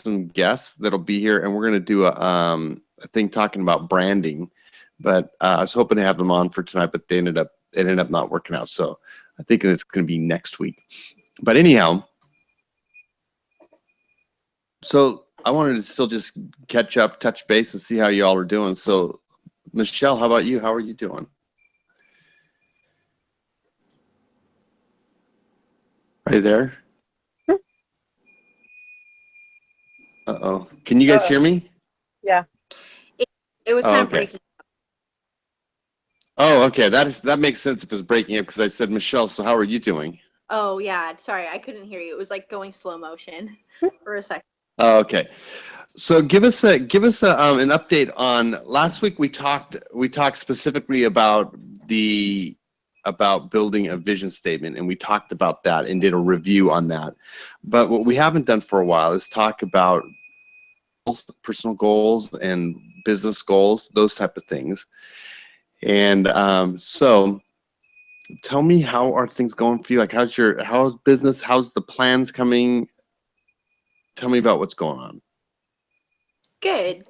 some guests that'll be here, and we're going to do a thing talking about branding. But I was hoping to have them on for tonight, but it ended up not working out. So I think it's going to be next week. But anyhow, so I wanted to still just catch up, touch base, and see how you all are doing. So, Michelle, how about you? How are you doing? Are you there? Uh-oh. Can you guys hear me? Yeah. It was kind of breaking. Oh, okay. That makes sense if it's breaking up because I said, Michelle, so how are you doing? Oh, yeah. Sorry, I couldn't hear you. It was like going slow motion for a second. Oh, okay. So give us an update on last week. We talked specifically about building a vision statement, and we talked about that and did a review on that. But what we haven't done for a while is talk about personal goals and business goals, those type of things. And so tell me, how are things going for you? Like, how's business? How's the plans coming? Tell me about what's going on. Good.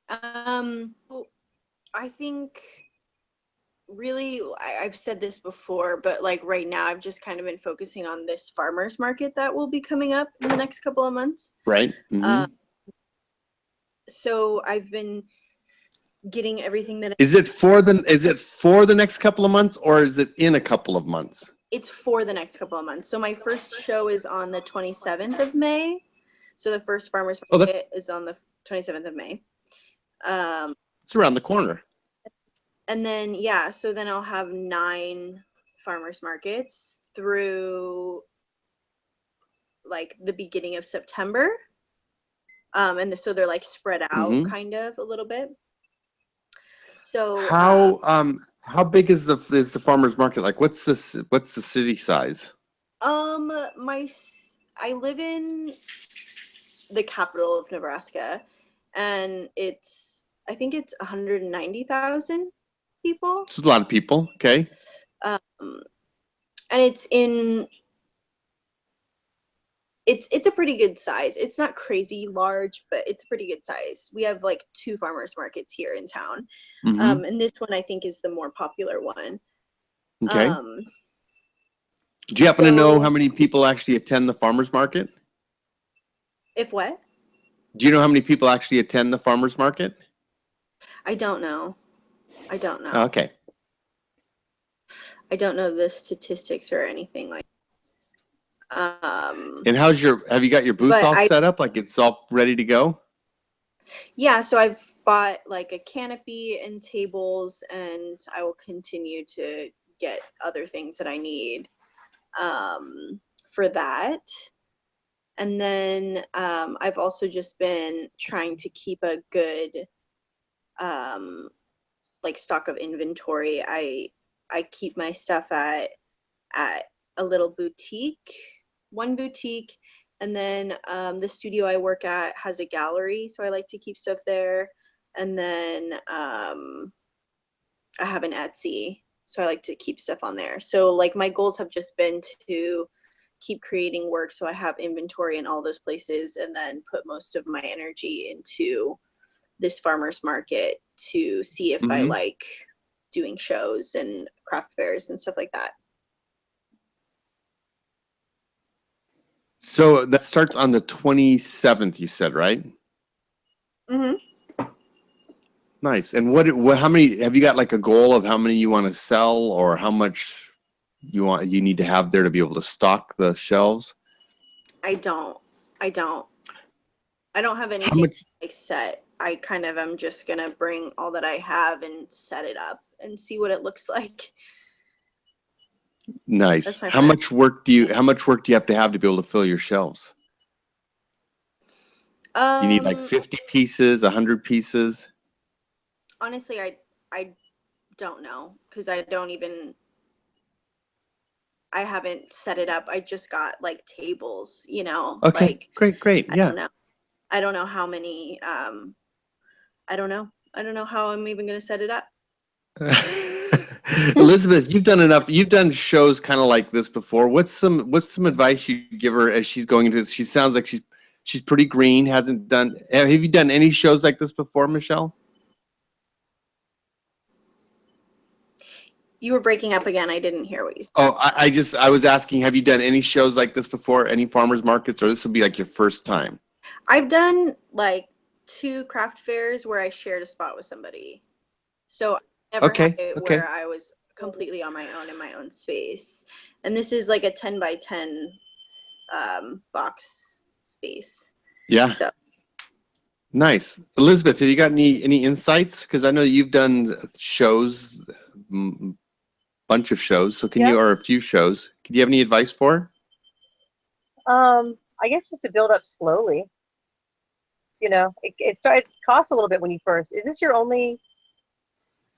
I think really, I've said this before, but like right now I've just kind of been focusing on this farmers market that will be coming up in the next couple of months. Right. Mm-hmm. So I've been getting everything that is it for the next couple of months, or is it in a couple of months? It's for the next couple of months. So my first show is on the 27th of May. So the first farmers market is on the 27th of May. It's around the corner. And then so then I'll have 9 farmers markets through like the beginning of September. And so they're like spread out kind of a little bit. So how big is the farmers market? Like, what's the city size? I live in the capital of Nebraska, and I think it's 190,000 people. It's a lot of people. Okay. And it's a pretty good size. It's not crazy large, but it's a pretty good size. We have like 2 farmers markets here in town. And this one I think is the more popular one. Okay. Do you happen to know how many people actually attend the farmers market? If what? Do you know how many people actually attend the farmers market? I don't know. Okay. I don't know the statistics or anything like that. And have you got your booth all set up? Like, it's all ready to go? Yeah, so I've bought like a canopy and tables, and I will continue to get other things that I need for that. And then I've also just been trying to keep a good like stock of inventory. I keep my stuff at a little one boutique, and then the studio I work at has a gallery, so I like to keep stuff there. And then I have an Etsy, so I like to keep stuff on there. So like my goals have just been to keep creating work so I have inventory in all those places, and then put most of my energy into this farmers market to see if I like doing shows and craft fairs and stuff like that. So that starts on the 27th, you said, right? Nice. And how many have you got, like a goal of how many you want to sell, or how much you need to have there to be able to stock the shelves? I don't have anything like set. I kind of am just gonna bring all that I have and set it up and see what it looks like. Nice. How much work do you have to be able to fill your shelves? You need like 50 pieces, 100 pieces? Honestly, I don't know, because I haven't set it up. I just got like tables, Okay, like, great. Yeah. I don't know how many, I don't know how I'm even going to set it up. Elizabeth, you've done shows kind of like this before. What's some advice you give her as she's going into it? She sounds like She's pretty green. Hasn't done. Have you done any shows like this before, Michelle? You were breaking up again. I didn't hear what you said. Oh, I was asking, have you done any shows like this before? Any farmers markets, or this will be like your first time? I've done like 2 craft fairs where I shared a spot with somebody. So I never had Okay. it Okay. where I was completely on my own in my own space. And this is like a 10 by 10 box space. Yeah. So Nice. Elizabeth, have you got any insights? Because I know you've done shows, bunch of shows. So Yeah. or a few shows. Could you have any advice for her? I guess just to build up slowly. You know, it costs a little bit when you first. Is this your only,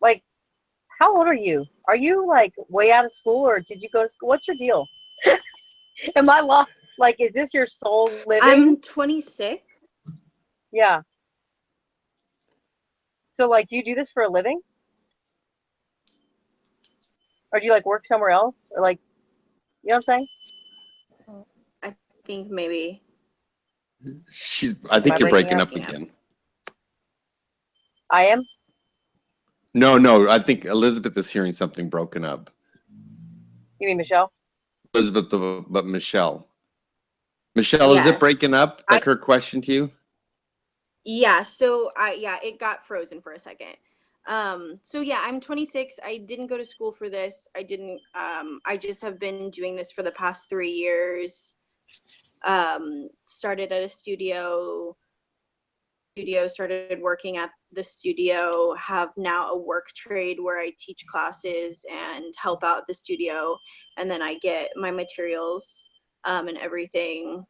like, how old are you? Are you like way out of school, or did you go to school? What's your deal? Am I lost? Like, is this your sole living? I'm 26. Yeah. So, like, do you do this for a living? Or do you, like, work somewhere else? Or, like, you know what I'm saying? I think maybe. I think I you're breaking breaking up up? again. I am? No. I think Elizabeth is hearing something broken up. You mean Michelle? Elizabeth, but Michelle. Michelle, is it breaking Yes. up? Like her question to you? Yeah, so it got frozen for a second. So yeah, I'm 26. I didn't go to school for this. I just have been doing this for the past 3 years. Started at a studio, started working at the studio, have now a work trade where I teach classes and help out the studio, and then I get my materials and everything.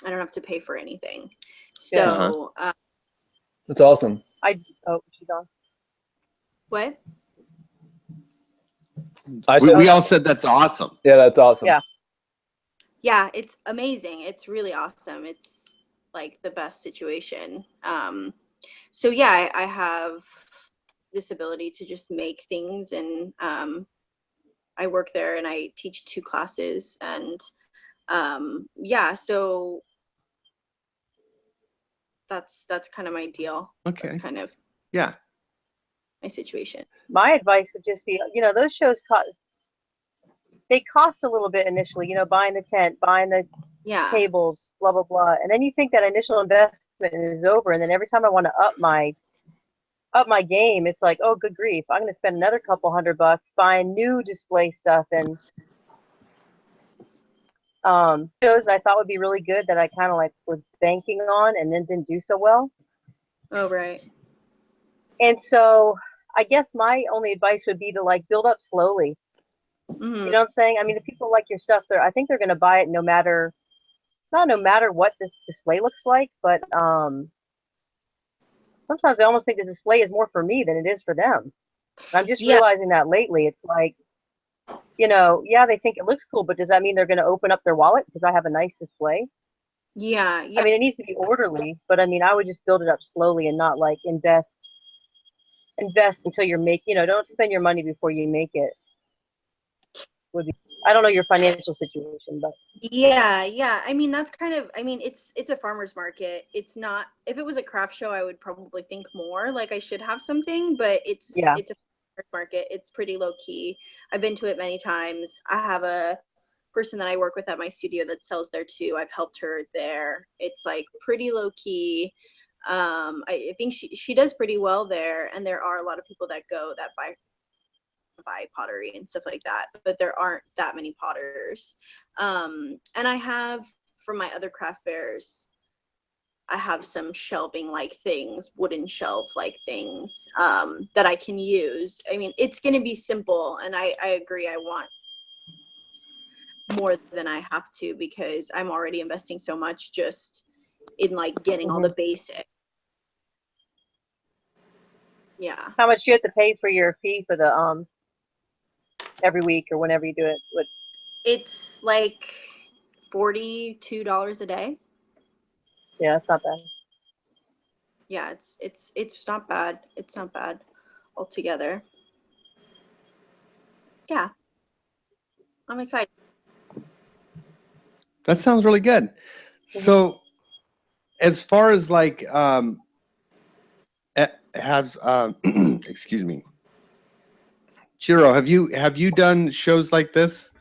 I don't have to pay for anything. So That's awesome. Oh, she's on. what? We all said that's awesome. Yeah, that's awesome. Yeah. Yeah, it's amazing. It's really awesome. It's like the best situation. So yeah, I have this ability to just make things, and I work there and I teach 2 classes, and yeah, so that's kind of my deal. Okay. That's kind of Yeah. my situation. My advice would just be, you know, those shows they cost a little bit initially, you know, buying the tent, buying the Yeah. tables, blah, blah, blah. And then you think that initial investment is over. And then every time I want to up my game, it's like, oh, good grief, I'm going to spend another couple $100 buying new display stuff. And shows I thought would be really good that I kind of like was banking on and then didn't do so well. Oh, right. And so I guess my only advice would be to like build up slowly. Mm-hmm. You know what I'm saying? I mean, if people like your stuff, I think they're going to buy it no matter what this display looks like. But sometimes I almost think the display is more for me than it is for them. And I'm just realizing that lately. It's like, you know, yeah, they think it looks cool, but does that mean they're going to open up their wallet because I have a nice display? Yeah. I mean, it needs to be orderly, but I mean, I would just build it up slowly and not like invest until you're don't spend your money before you make it. I don't know your financial situation, but Yeah. I mean, that's kind of, it's a farmer's market. It's not, if it was a craft show, I would probably think more like I should have something, but it's a farmer's market. It's pretty low key. I've been to it many times. I have a person that I work with at my studio that sells there too. I've helped her there. It's like pretty low key. I think she does pretty well there, and there are a lot of people that go that buy pottery and stuff like that, but there aren't that many potters. And I have, from my other craft fairs, I have some shelving like things, wooden shelf like things that I can use. I mean, it's going to be simple, and I agree. I want more than I have to because I'm already investing so much just in like getting all the basics. Yeah. How much do you have to pay for your fee for the every week or whenever you do it? It's like $42 a day. Yeah, that's not bad. Yeah, it's not bad. It's not bad altogether. Yeah. I'm excited. That sounds really good. So, as far as like has excuse me, Chiro, have you done shows like this?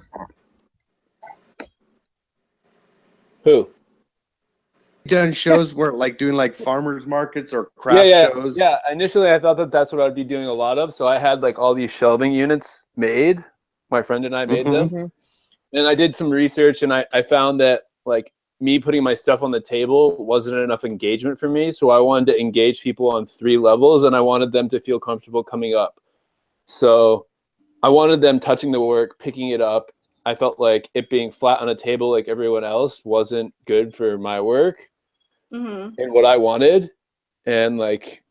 Who? You done shows where like doing like farmers markets or craft shows? Yeah. Initially, I thought that that's what I'd be doing a lot of. So I had like all these shelving units made. My friend and I made Mhm. them. Mm-hmm. And I did some research, and I found that like me putting my stuff on the table wasn't enough engagement for me. So I wanted to engage people on 3 levels, and I wanted them to feel comfortable coming up. So I wanted them touching the work, picking it up. I felt like it being flat on a table like everyone else wasn't good for my work Mm-hmm. and what I wanted. And like,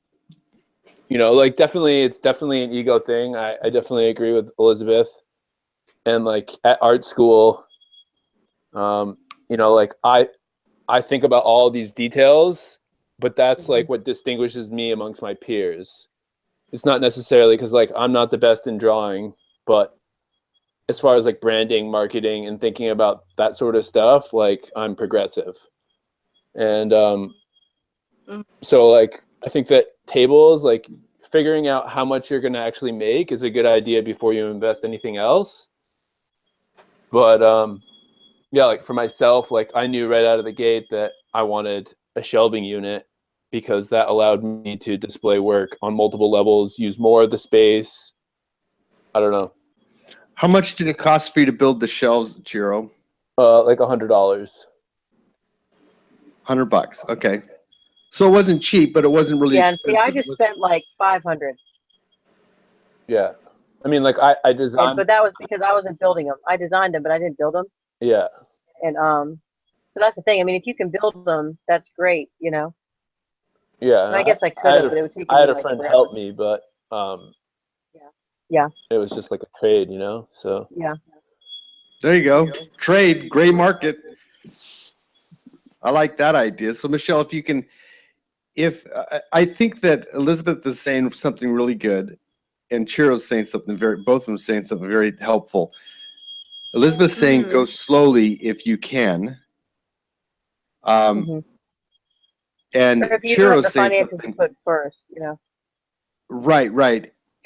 like definitely, it's definitely an ego thing. I definitely agree with Elizabeth. And like at art school, like I think about all these details, but that's like what distinguishes me amongst my peers. It's not necessarily because like I'm not the best in drawing, but as far as like branding, marketing, and thinking about that sort of stuff, like I'm progressive. And so like I think that tables, like figuring out how much you're going to actually make is a good idea before you invest anything else. But yeah, like for myself, like I knew right out of the gate that I wanted a shelving unit because that allowed me to display work on multiple levels, use more of the space. I don't know. How much did it cost for you to build the shelves, Chiro? Like $100. $100. Okay. So it wasn't cheap, but it wasn't really Yeah, and see, I expensive. just spent like 500, Yeah. I mean, like I designed. but that was because I wasn't building them. I designed them, but I didn't build them. Yeah. And so that's the thing. I mean, if you can build them, that's great, Yeah. And I guess I could have, but it would take I had me a like friend forever. help me, but Yeah. it was just like a trade, So Yeah. There you go. Trade, gray market. I like that idea. So Michelle, if you can, I think that Elizabeth is saying something really good, and Chiro's saying something both of them saying something very helpful. Elizabeth's saying go slowly if you can. Mhm. And Or if you don't have Chiro's the saying finances to something. put first, Right.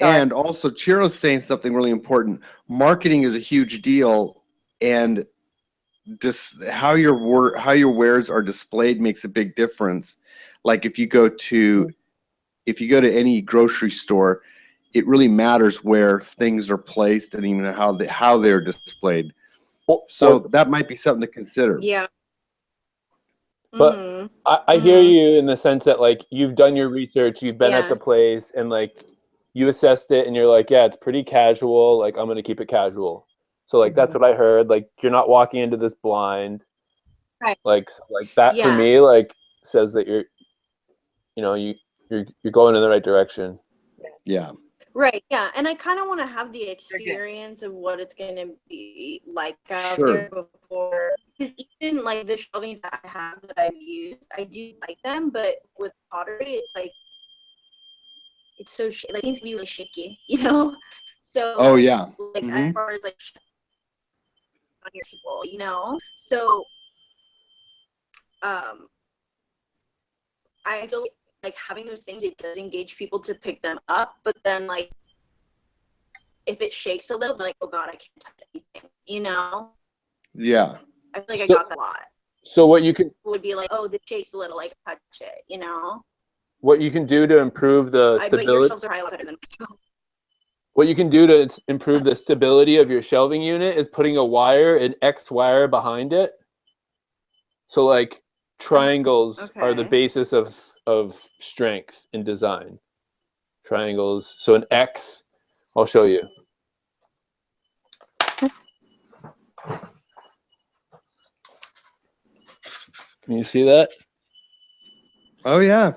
Sorry. And also Chiro's saying something really important. Marketing is a huge deal, and how your wares are displayed makes a big difference. Like if you go to any grocery store, it really matters where things are placed and even how they're displayed. So that might be something to consider. Yeah. But Mhm. I hear you in the sense that like you've done your research, you've been at Yeah. the place, and like you assessed it, and you're like, yeah, it's pretty casual. Like I'm gonna keep it casual. So like that's what I heard. Like you're not walking into this blind. Right. Like that for Yeah. me like says that you're going in the right direction. Yeah. Right. Yeah. And I kind of want to have the good. experience of what it's going to be like out Sure. there before. Because even like the shelvings that I have that I've used, I do like them, but with pottery, it's like, it's so, like, things can be really shaky, So, Oh yeah. like, Mhm. as far as like, on your table, So, I feel like having those things, it does engage people to pick them up, but then like if it shakes a little, like, oh god, I can't touch anything, Yeah. I feel like I got that a lot. So what you can Would be like, oh, this shakes a little, like touch it, what you can do to improve the but your stability. shelves are probably a lot better than mine. What you can do to improve the stability of your shelving unit is putting an X wire behind it. So like triangles are the Okay. basis of strength in design. Triangles. So an X, I'll show you. Can you see that? Oh yeah.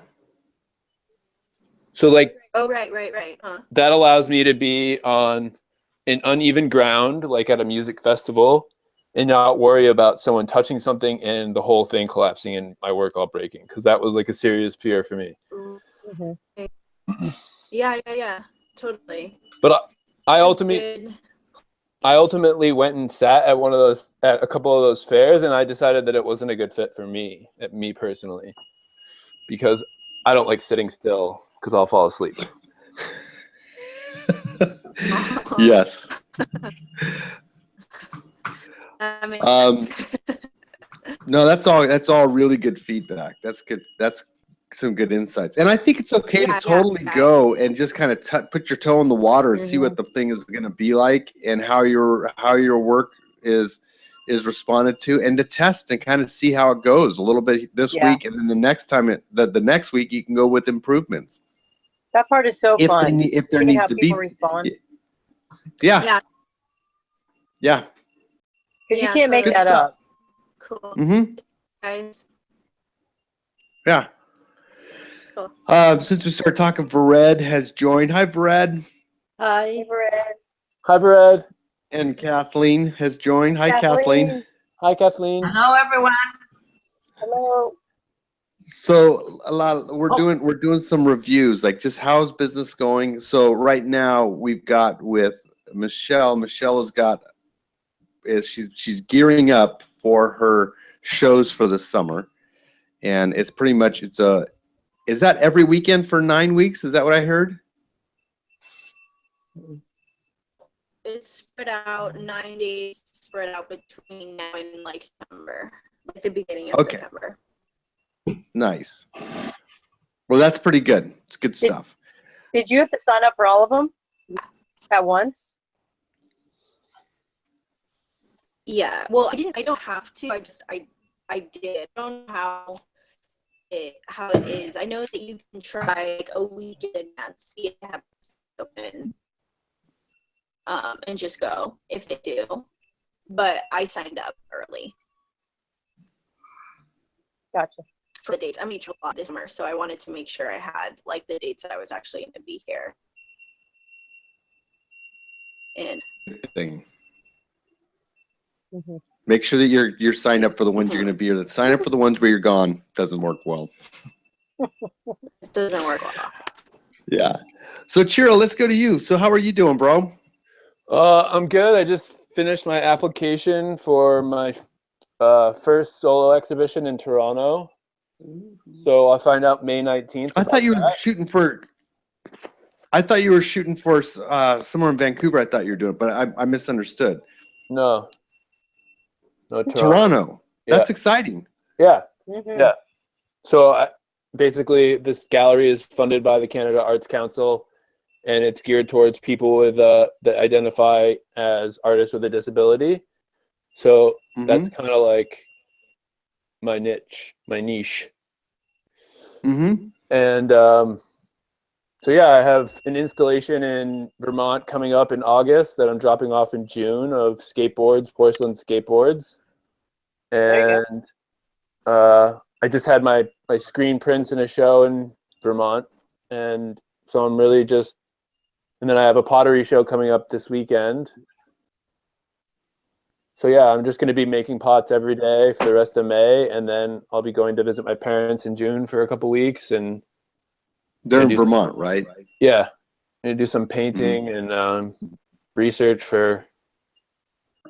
So like Oh, right. Huh. that allows me to be on an uneven ground, like at a music festival, and not worry about someone touching something and the whole thing collapsing and my work all breaking, because that was like a serious fear for me. Yeah, totally. But I It's a ultimately good I ultimately went and sat at at a couple of those fairs, and I decided that it wasn't a good fit for me, me personally, because I don't like sitting still because I'll fall asleep. Yes. That makes Um, sense. No, that's all really good feedback. That's good. That's some good insights. And I think it's okay to Yeah, totally yeah. go and just kind of put your toe in the water and see Mhm. what the thing is going to be like and how your work is responded to, and to test and kind of see how it goes a little bit this Yeah. week, and then the next time the next week you can go with improvements That part is so if fun. if there Seeing how needs to people be. respond. Yeah. Yeah. Yeah. Because you Yeah, can't make Good totally. that stuff. up. Cool, Mm-hmm. guys. Yeah. Cool. Since we started talking, Vered has joined. Hi, Vered. Hi. Favorite. Hi, Vered. And Kathleen has joined. Hi, Kathleen. Hi, Kathleen. Hello, everyone. Hello. So we're doing some reviews, like just how's business going. So right now we've got with Michelle. Michelle she's gearing up for her shows for the summer, and it's pretty much is that every weekend for 9 weeks? Is that what I heard? It's spread out 9 days, spread out between now and like September, like the beginning of Okay. September. Nice. Well, that's pretty good. It's good stuff. Did you have to sign up for all of them at once? Yeah. Well, I don't have to. I did. I don't know how it is. I know that you can try like a week in advance, see if they have it open, and just go if they do. But I signed up early Gotcha. for the dates. I'm going to travel a lot this summer, so I wanted to make sure I had like the dates that I was actually going to be here. And Thing. Hmm. Make sure that you're signed up for the ones you're going to be here. Sign up for the ones where you're gone. Doesn't work well. it doesn't work well. Yeah. So Chiro, let's go to you. So how are you doing, bro? I'm good. I just finished my application for my first solo exhibition in Toronto. So I'll find out May 19th. I thought you were about shooting for. I thought you were shooting for somewhere in Vancouver. I thought you were doing, but I misunderstood. that. No, Toronto. Toronto. Yeah. That's exciting. Yeah. Hmm. Yeah. So basically, this gallery is funded by the Canada Arts Council, and it's geared towards people with that identify as artists with a disability. So that's kind of like my niche. Mm-hmm. And so yeah, I have an installation in Vermont coming up in August that I'm dropping off in June of skateboards, porcelain skateboards, There and I just had my screen prints in a show in Vermont, and so I'm really just, and then I have a pottery show coming up this weekend. So yeah, I'm just going to be making pots every day for the rest of May, and then I'll be going to visit my parents in June for a couple weeks, and They're in Vermont, right? yeah, I'm going to do some painting and research for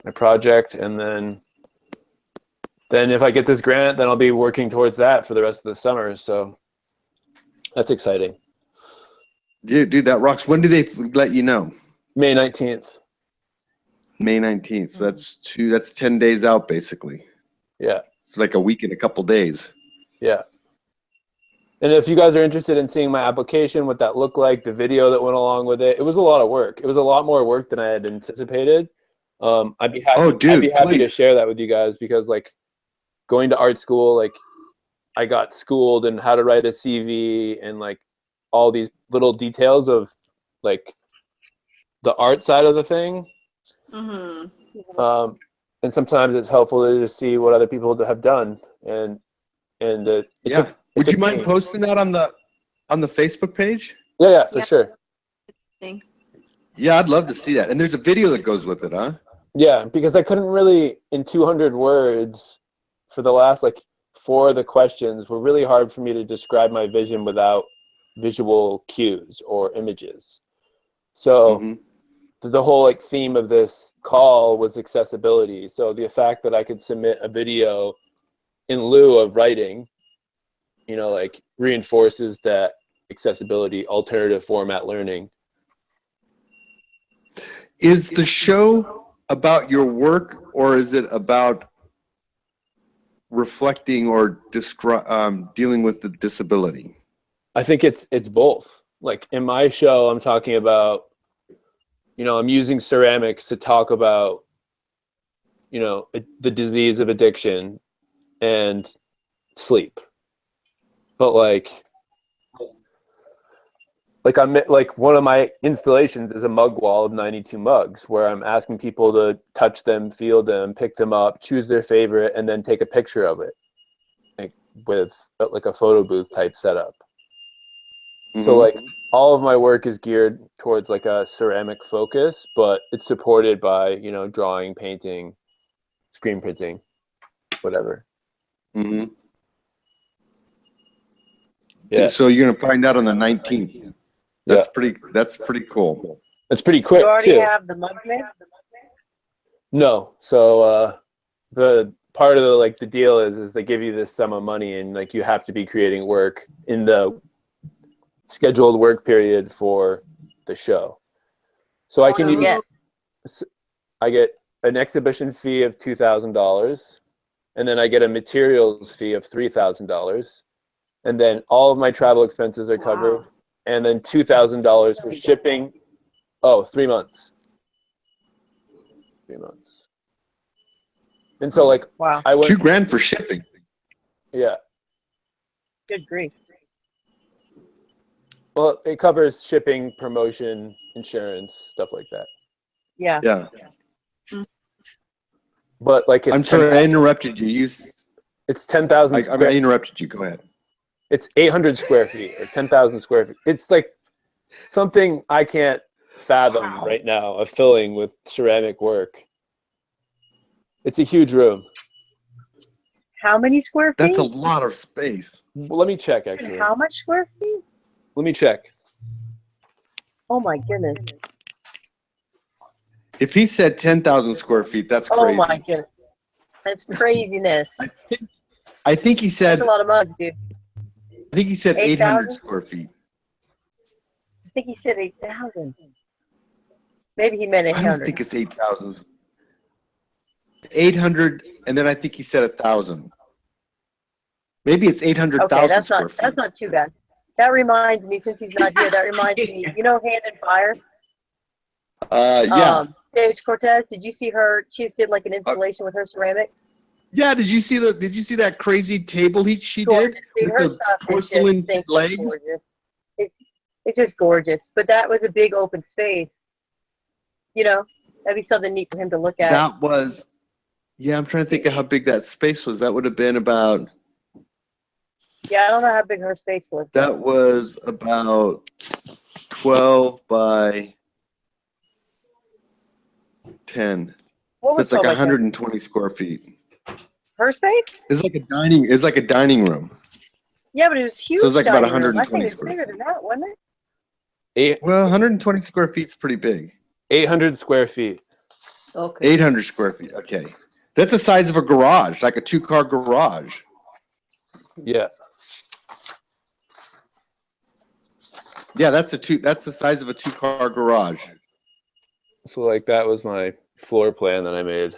my project, and then if I get this grant, then I'll be working towards that for the rest of the summer. So that's exciting. Dude, that rocks. When do they let you know? May 19th. May 19th. So that's 10 days out, basically. Yeah. It's like a week and a couple days. Yeah. And if you guys are interested in seeing my application, what that looked like, the video that went along with it, it was a lot of work. It was a lot more work than I had anticipated. I'd be happy. I'd be happy to share that with you guys, because like going to art school, like I got schooled in how to write a CV and like all these little details of like the art side of the thing. Mm-hmm. And sometimes it's helpful to just see what other people have done, and would you mind posting that on the Facebook page? Yeah, for sure. Thing. Yeah, I'd love to see that. And there's a video that goes with it, huh? Yeah, because I couldn't really, in 200 words, for the last like 4 of the questions were really hard for me to describe my vision without visual cues or images. So the whole like theme of this call was accessibility. So the fact that I could submit a video in lieu of writing, you know, like reinforces that accessibility, alternative format learning. Is the show about your work, or is it about reflecting or dealing with the disability? I think it's both. Like in my show, I'm talking about, you know, I'm using ceramics to talk about, you know, the disease of addiction and sleep. But like I'm like, one of my installations is a mug wall of 92 mugs where I'm asking people to touch them, feel them, pick them up, choose their favorite, and then take a picture of it, like with like a photo booth type setup. So like all of my work is geared towards like a ceramic focus, but it's supported by, you know, drawing, painting, screen printing, whatever. Mm-hmm. Yeah. So you're gonna find out on the 19th. That's pretty cool. It's pretty quick You already too. have the mugs made? No. So the part of the like the deal is they give you this sum of money and like you have to be creating work in the scheduled work period for the show. So I can I get an exhibition fee of $2,000, and then I get a materials fee of $3,000, and then all of my travel expenses are covered, and then $2,000 for shipping. Oh, 3 months. 3 months. And so like Wow. I went $2,000 for shipping. Yeah. Good grief. Well, it covers shipping, promotion, insurance, stuff like that. Yeah. Yeah. But like it's I'm sorry, I interrupted you. It's 10,000 I square. interrupted you. Go ahead. It's 800 square feet or 10,000 square feet. It's like something I can't fathom right now of filling with ceramic work. It's a huge room. How many square feet? That's a lot of space. Well, let me check actually. How much square feet? Let me check. Oh my goodness. If he said 10,000 square feet, that's crazy. Oh my goodness. That's craziness. I think he said. That's a lot of mugs, dude. I think he said 800 square feet. I think he said 8,000. Maybe he meant 800. I don't think it's 8,000. 800, and then I think he said 1,000. Maybe it's 800,000 okay, square feet. That's not too bad. That reminds me, since he's not here, that reminds me, you know Hand and Fire? Yeah. Sage Cortez, did you see her? She just did like an installation with her ceramic. Yeah, did you see that crazy table she did Dude, with her the stuff porcelain is just legs? gorgeous. It's just gorgeous. But that was a big open space. You know, that'd be something neat for him to look at. That was, yeah, I'm trying to think of how big that space was. That would have been about. Yeah, I don't know how big her space was. That was about 12 by 10. What So was it's like 12 by 10? 120 square feet. Her space? It's like a dining room. Yeah, but it was huge. So it's like about dining room. 120 I think it was square bigger feet. than that, wasn't it? Well, 120 square feet is pretty big. 800 square feet. Okay. 800 square feet. Okay. That's the size of a garage, like a 2-car garage. Yeah. Yeah, that's the size of a 2-car garage. So like that was my floor plan that I made.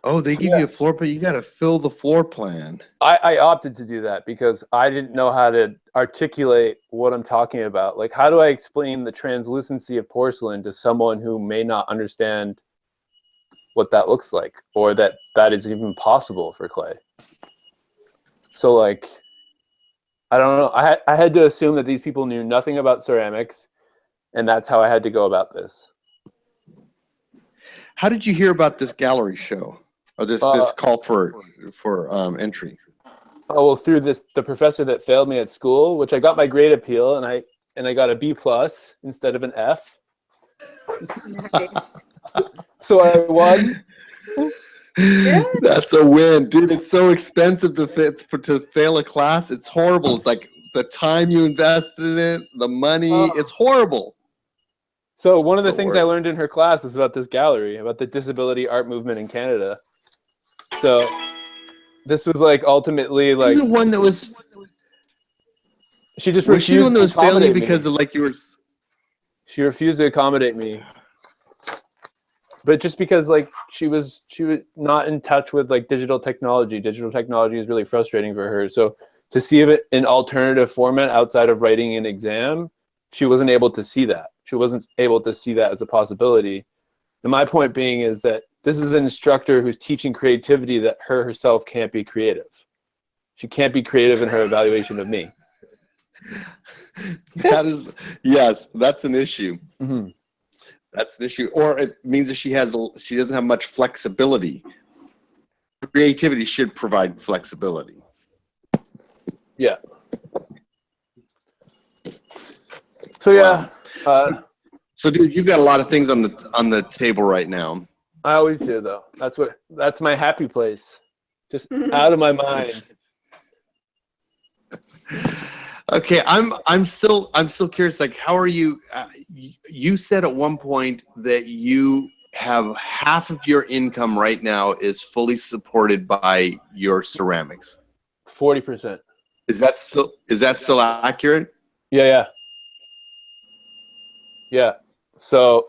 Oh, they give you a floor plan. You got to fill the floor plan. I opted to do that because I didn't know how to articulate what I'm talking about. Like, how do I explain the translucency of porcelain to someone who may not understand what that looks like, or that is even possible for clay? So like, I don't know. I had to assume that these people knew nothing about ceramics, and that's how I had to go about this. How did you hear about this gallery show, or this call for entry? Oh, well, through the professor that failed me at school, which I got my grade appeal, and I got a B+ instead of an F. So I won. That's a win, dude. It's so expensive to fail a class. It's horrible. It's like the time you invested in it, the money. It's horrible. So one of the So it things I works. learned in her class was about this gallery, about the disability art movement in Canada. So this was like ultimately like the one that was she just she the one refused that to was failing you accommodate because me. of like you were? She refused to accommodate me. But just because like she was not in touch with like digital technology. Digital technology is really frustrating for her. So to see it in alternative format outside of writing an exam, she wasn't able to see that. She wasn't able to see that as a possibility. And my point being is that this is an instructor who's teaching creativity that her herself can't be creative. She can't be creative in her evaluation of me. That is, yes, that's an issue. Mm-hmm. That's an issue, or it means that she doesn't have much flexibility. Creativity should provide flexibility. Yeah. So yeah, So, dude, you've got a lot of things on the table right now. I always do though. That's my happy place. Just out of my mind. Okay, I'm still curious. Like, how are you? You said at one point that you have half of your income right now is fully supported by your ceramics. 40%. Is that still accurate? Yeah. So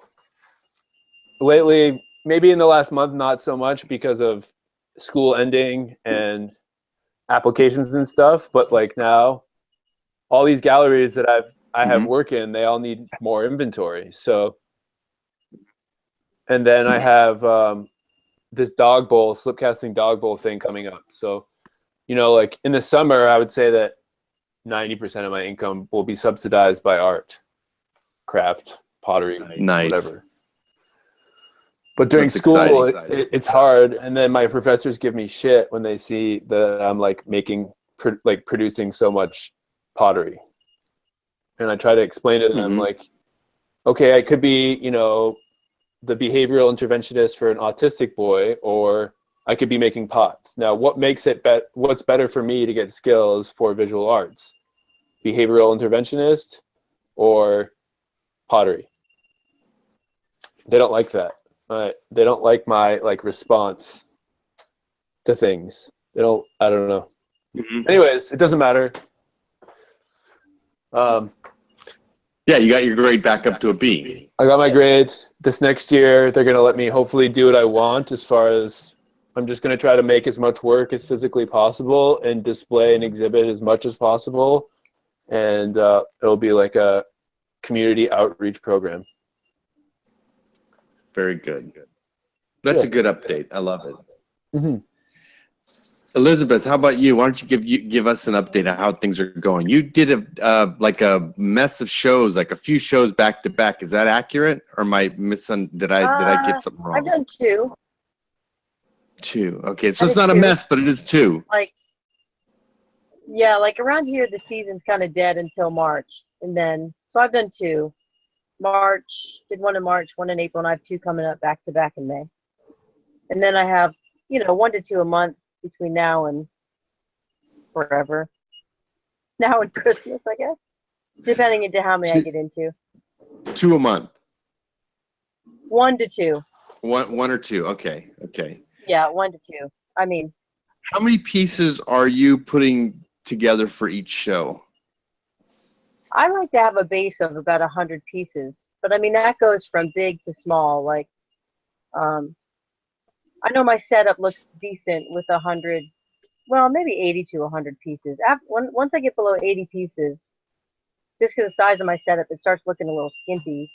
lately, maybe in the last month, not so much because of school ending and applications and stuff. But like now, all these galleries that I have work in, they all need more inventory. So, and then I have this dog bowl, slip casting dog bowl thing coming up. So, like in the summer, I would say that 90% of my income will be subsidized by art, craft, pottery, Nice. whatever. But during That's school, exciting. it's hard. And then my professors give me shit when they see that I'm like producing so much pottery. And I try to explain to them like, okay, I could be, the behavioral interventionist for an autistic boy, or I could be making pots. Now, what's better for me to get skills for visual arts? Behavioral interventionist or pottery? They don't like that. They don't like my response to things. I don't know. Anyways, it doesn't matter. Yeah, you got your grade back up to a B. I got my grade. This next year, they're going to let me hopefully do what I want, as far as I'm just going to try to make as much work as physically possible and display and exhibit as much as possible. And it'll be like a community outreach program. Very good. That's a good update. I love it. Mm-hmm. Elizabeth, how about you? Why don't you give us an update on how things are going? You did a mess of shows, like a few shows back to back. Is that accurate, or am I did I get something wrong? I've done two. Two. Okay, so it's not a mess, but it is two. Like around here, the season's kind of dead until March, and then so I've done two. March, did one in March, one in April, and I have two coming up back to back in May. And then I have 1 to 2 a month between now and forever. Now and Christmas, I guess. Depending into how many I get into. 2 a month. 1 to 2. One or two. Okay. Yeah, 1 to 2. I mean, how many pieces are you putting together for each show? I like to have a base of about 100 pieces, but I mean that goes from big to small. Like, I know my setup looks decent with 100, well, maybe 80 to 100 pieces. Once I get below 80 pieces, just because the size of my setup, it starts looking a little skimpy.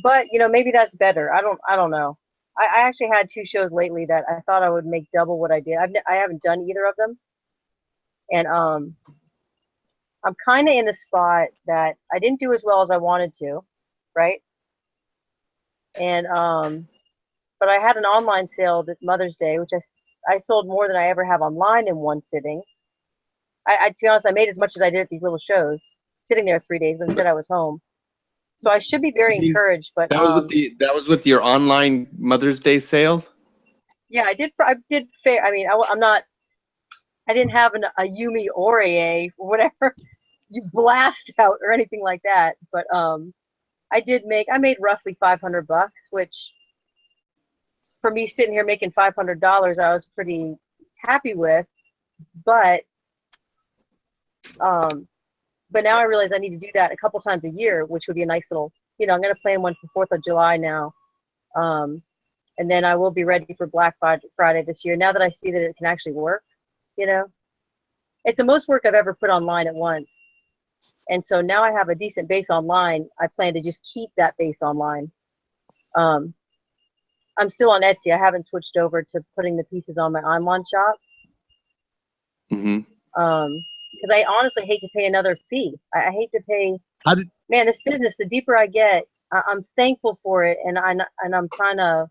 But maybe that's better. I don't know. I actually had 2 shows lately that I thought I would make double what I did. I haven't done either of them, and I'm kind of in the spot that I didn't do as well as I wanted to, right? And but I had an online sale this Mother's Day, which I sold more than I ever have online in one sitting. To be honest, I made as much as I did at these little shows, sitting there 3 days, but instead I was home. So I should be very encouraged. But that was with your online Mother's Day sales. Yeah, I did fair. I mean, I didn't have a Yumi or a whatever, you blast out or anything like that. But I made roughly $500, which for me sitting here making $500, I was pretty happy with. But now I realize I need to do that a couple times a year, which would be a nice little, I'm going to plan one for 4th of July now. And then I will be ready for Black Friday this year. Now that I see that it can actually work, it's the most work I've ever put online at once. And so now I have a decent base online. I plan to just keep that base online. I'm still on Etsy. I haven't switched over to putting the pieces on my online shop. Mm-hmm. Because I honestly hate to pay another fee. I hate to pay. Man, this business, the deeper I get, I'm thankful for it, and I'm trying to.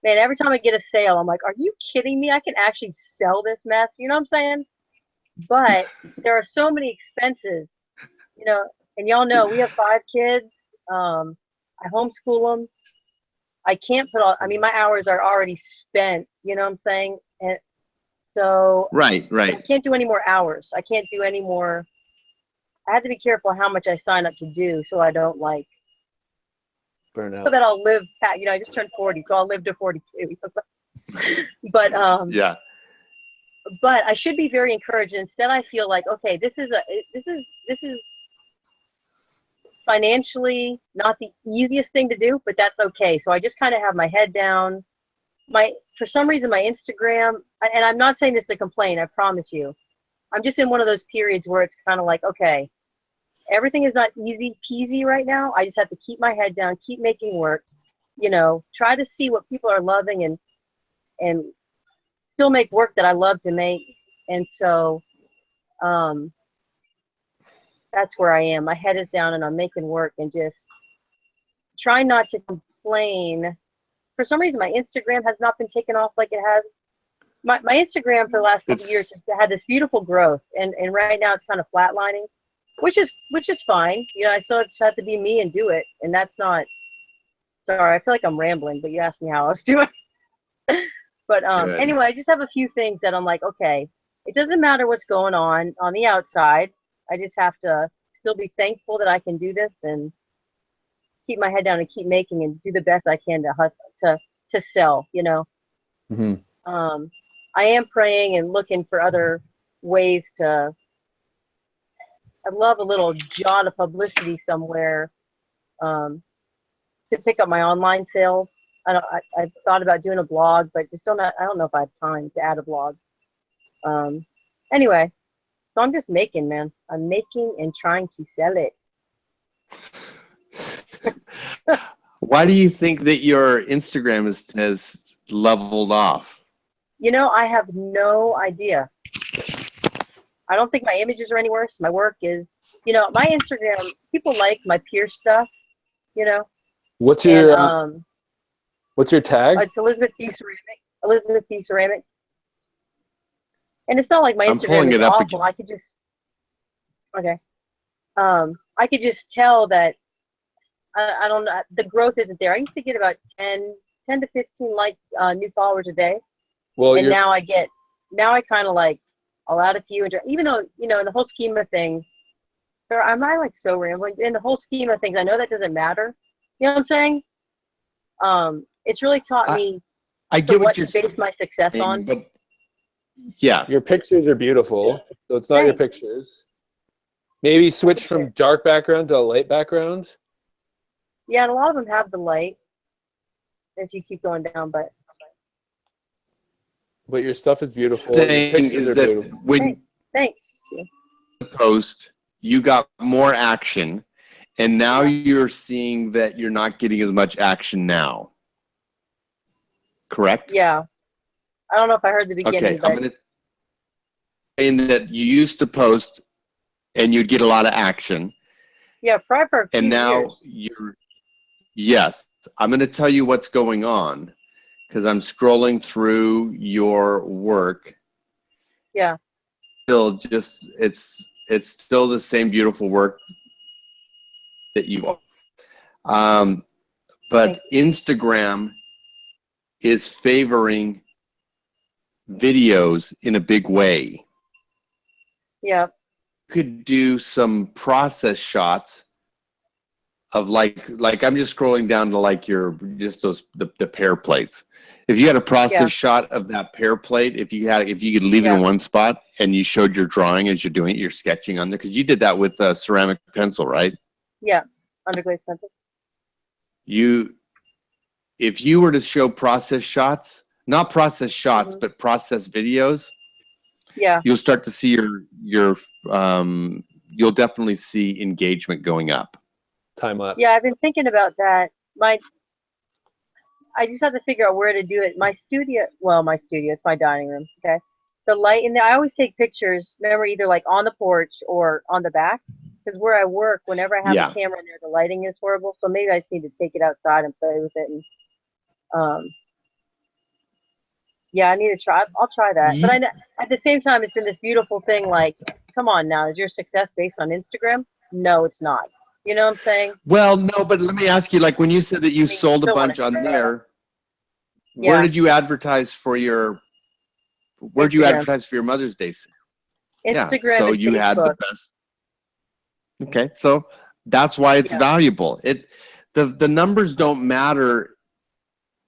Man, every time I get a sale, I'm like, are you kidding me? I can actually sell this mess. You know what I'm saying? But there are so many expenses, and y'all know we have 5 kids. I homeschool them. I can't my hours are already spent, you know what I'm saying? And so Right. I can't do any more hours. I can't do any more. I have to be careful how much I sign up to do so I don't burn out. So that I'll live, I just turned 40, so I'll live to 42. But Yeah. But I should be very encouraged. Instead, I feel like, okay, this is financially not the easiest thing to do, but that's okay. So I just kind of have my head down. For some reason, my Instagram, and I'm not saying this to complain, I promise you. I'm just in one of those periods where it's kind of like, okay, everything is not easy peasy right now. I just have to keep my head down, keep making work, try to see what people are loving and still make work that I love to make. And so that's where I am. My head is down and I'm making work and just trying not to complain. For some reason, my Instagram has not been taken off like it has. My Instagram for the last couple of years has had this beautiful growth, and right now it's kind of flatlining, which is fine. I still just have to be me and do it, and that's not. Sorry, I feel like I'm rambling, but you asked me how I was doing. But anyway, I just have a few things that I'm like, okay, it doesn't matter what's going on the outside. I just have to still be thankful that I can do this and keep my head down and keep making and do the best I can to sell. Mm-hmm. I am praying and looking for other ways to. I'd love a little jot of publicity somewhere to pick up my online sales. I've thought about doing a blog, but I don't know if I have time to add a blog. Anyway, so I'm just making, man. I'm making and trying to sell it. Why do you think that your Instagram has leveled off? I have no idea. I don't think my images are any worse. My work is, my Instagram, people like my peer stuff, What's your tag? It's Elizabeth B. Ceramic. And it's not like my I'm Instagram pulling is it up awful. again. I could just, okay. I could just tell that, I don't know, the growth isn't there. I used to get about 10 to 15 new followers a day. Well, and now I kind of I'll add a few, even though, in the whole scheme of things, am I so rambling? In the whole scheme of things, I know that doesn't matter. You know what I'm saying? It's really taught me I get what to you're base my success saying, on. but yeah. your pictures are beautiful, so it's not your pictures. Maybe switch from dark background to a light background. Yeah, and a lot of them have the light if you keep going down, but your stuff is beautiful. Your pictures are beautiful. When thanks. you post, you got more action, and now you're seeing that you're not getting as much action now. Correct? Yeah. I don't know if I heard the beginning. Okay, but I'm going to say that you used to post and you'd get a lot of action. Yeah, probably for a few And now years. yes, I'm going to tell you what's going on because I'm scrolling through your work. Yeah. It's still the same beautiful work that you are. But Instagram is favoring videos in a big way. Yeah. could do some process shots of like I'm just scrolling down to like the pear plates. If you had a process shot of that pear plate, if you could leave it in one spot and you showed your drawing as you're doing it, you're sketching on there, because you did that with a ceramic pencil, right? Yeah, underglaze pencil. If you were to show process shots, not process shots, but process videos, you'll start to see your you'll definitely see engagement going up. Time lapse. Yeah, I've been thinking about that. I just have to figure out where to do it. My studio, it's my dining room. Okay, the light in there. I always take pictures. Remember, either like on the porch or on the back, because where I work, whenever I have a camera in there, the lighting is horrible. So maybe I just need to take it outside and play with it. And yeah, I need to try. I'll try that. But at the same time, it's been this beautiful thing. Like, come on now, is your success based on Instagram? No, it's not. You know what I'm saying? Well, no, but let me ask you, like when you said that you sold a bunch on there, where did you advertise for your, where'd you advertise for your Mother's Day? Instagram. So and you Facebook. had the best. Okay, so that's why it's valuable. The numbers don't matter,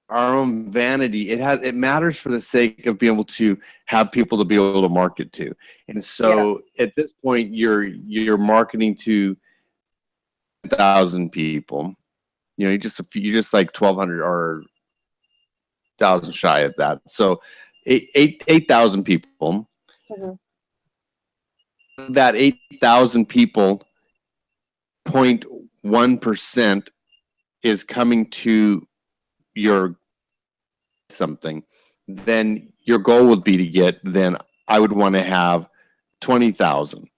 our own vanity. It matters for the sake of being able to have people to be able to market to. And so at this point, you're marketing to 1,000 people. You know, you're just like 1,200 or 1,000 shy of that. So 8,000 people. That 8,000 people, 0.1% is coming to your something. Then your goal would be to get, then I would want to have 20,000,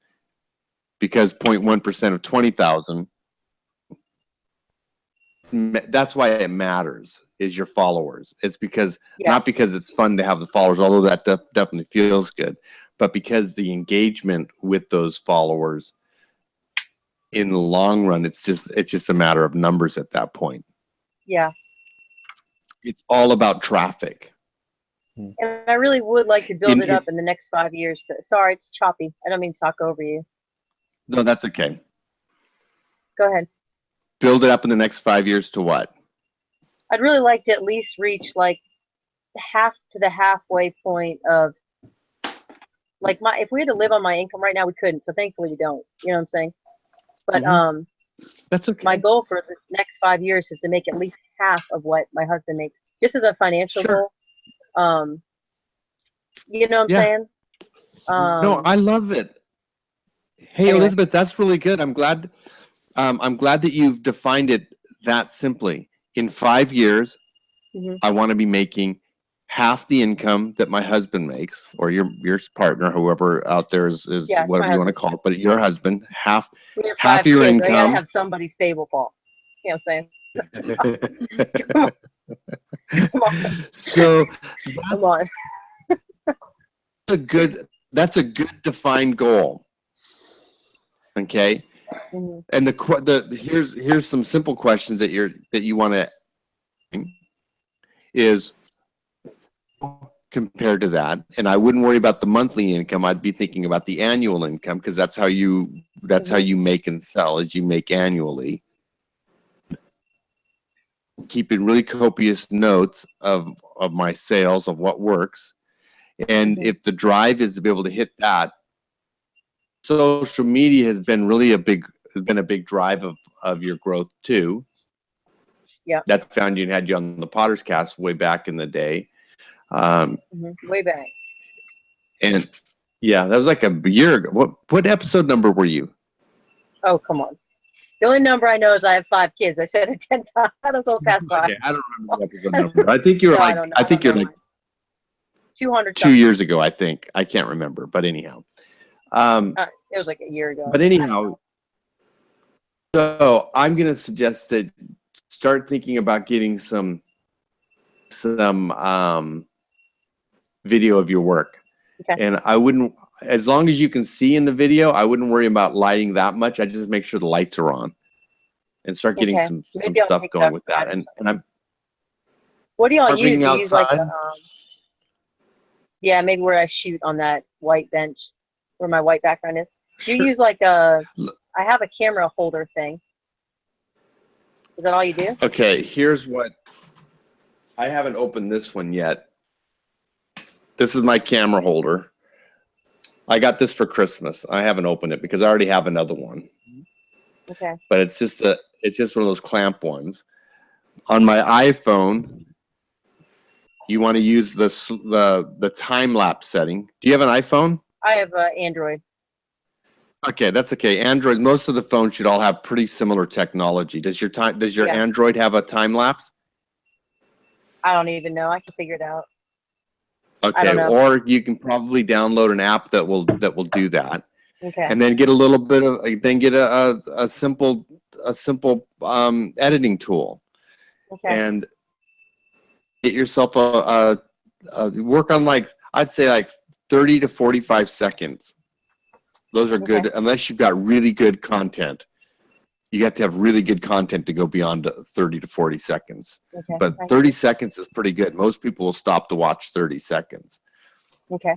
because 0.1% of 20,000, that's why it matters, is your followers. It's because, not because it's fun to have the followers, although that definitely feels good, but because the engagement with those followers in the long run, it's just a matter of numbers at that point. Yeah. It's all about traffic. And I really would like to build it up in the next 5 years. Sorry, it's choppy. I don't mean to talk over you. No, that's okay. Go ahead. Build it up in the next 5 years to what? I'd really like to at least reach like the halfway point of, like, if we had to live on my income right now, we couldn't. So thankfully we don't. You know what I'm saying? But that's okay. My goal for the next 5 years is to make at least half of what my husband makes, just as a financial goal. You know what I'm saying? No, I love it. Hey, anyway. Elizabeth, that's really good. I'm glad that you've defined it that simply. In 5 years, I want to be making half the income that my husband makes, or your partner, whoever out there is whatever you want to call it, but your husband, half of your income. I gotta have somebody stable, Paul. You know what I'm saying? Come on. So come on. That's a good defined goal. Okay. And here's some simple questions that you want to is compared to that. And I wouldn't worry about the monthly income. I'd be thinking about the annual income, because that's how you make and sell, is you make annually. Keeping really copious notes of my sales, of what works. And if the drive is to be able to hit that, social media has been really a big drive of your growth too. Yeah. That found you and had you on the Potter's Cast way back in the day. Way back. And yeah, that was like a year ago. What episode number were you? Oh, come on. The only number I know is I have 5 kids. I said it 10 times. I don't go past 5. Okay, I don't remember the episode number. I think you're I think you're like 200. 2 years ago, I think. I can't remember, but anyhow. It was like a year ago. But anyhow, so I'm gonna suggest that start thinking about getting some video of your work. Okay. And I wouldn't, as long as you can see in the video, I wouldn't worry about lighting that much. I just make sure the lights are on, and start getting some stuff going with that. And I'm. What do y'all use? Do you use like yeah, maybe where I shoot on that white bench, where my white background is. Do you use like a? Look. I have a camera holder thing. Is that all you do? Okay, here's what. I haven't opened this one yet. This is my camera holder. I got this for Christmas. I haven't opened it because I already have another one. Okay. But it's just one of those clamp ones. On my iPhone, you want to use the time lapse setting. Do you have an iPhone? I have Android. Okay, that's okay. Android, most of the phones should all have pretty similar technology. Does your Yeah. Android have a time lapse? I don't even know. I can figure it out. Okay, don't know. or you can probably download an app that will do that, Okay. and then get a little bit of get a simple editing tool, Okay. and get yourself a work on, like, I'd say like 30 to 45 seconds. Those are good, unless you've got really good content. You have to have really good content to go beyond 30 to 40 seconds. Okay. But 30 seconds is pretty good. Most people will stop to watch 30 seconds. Okay.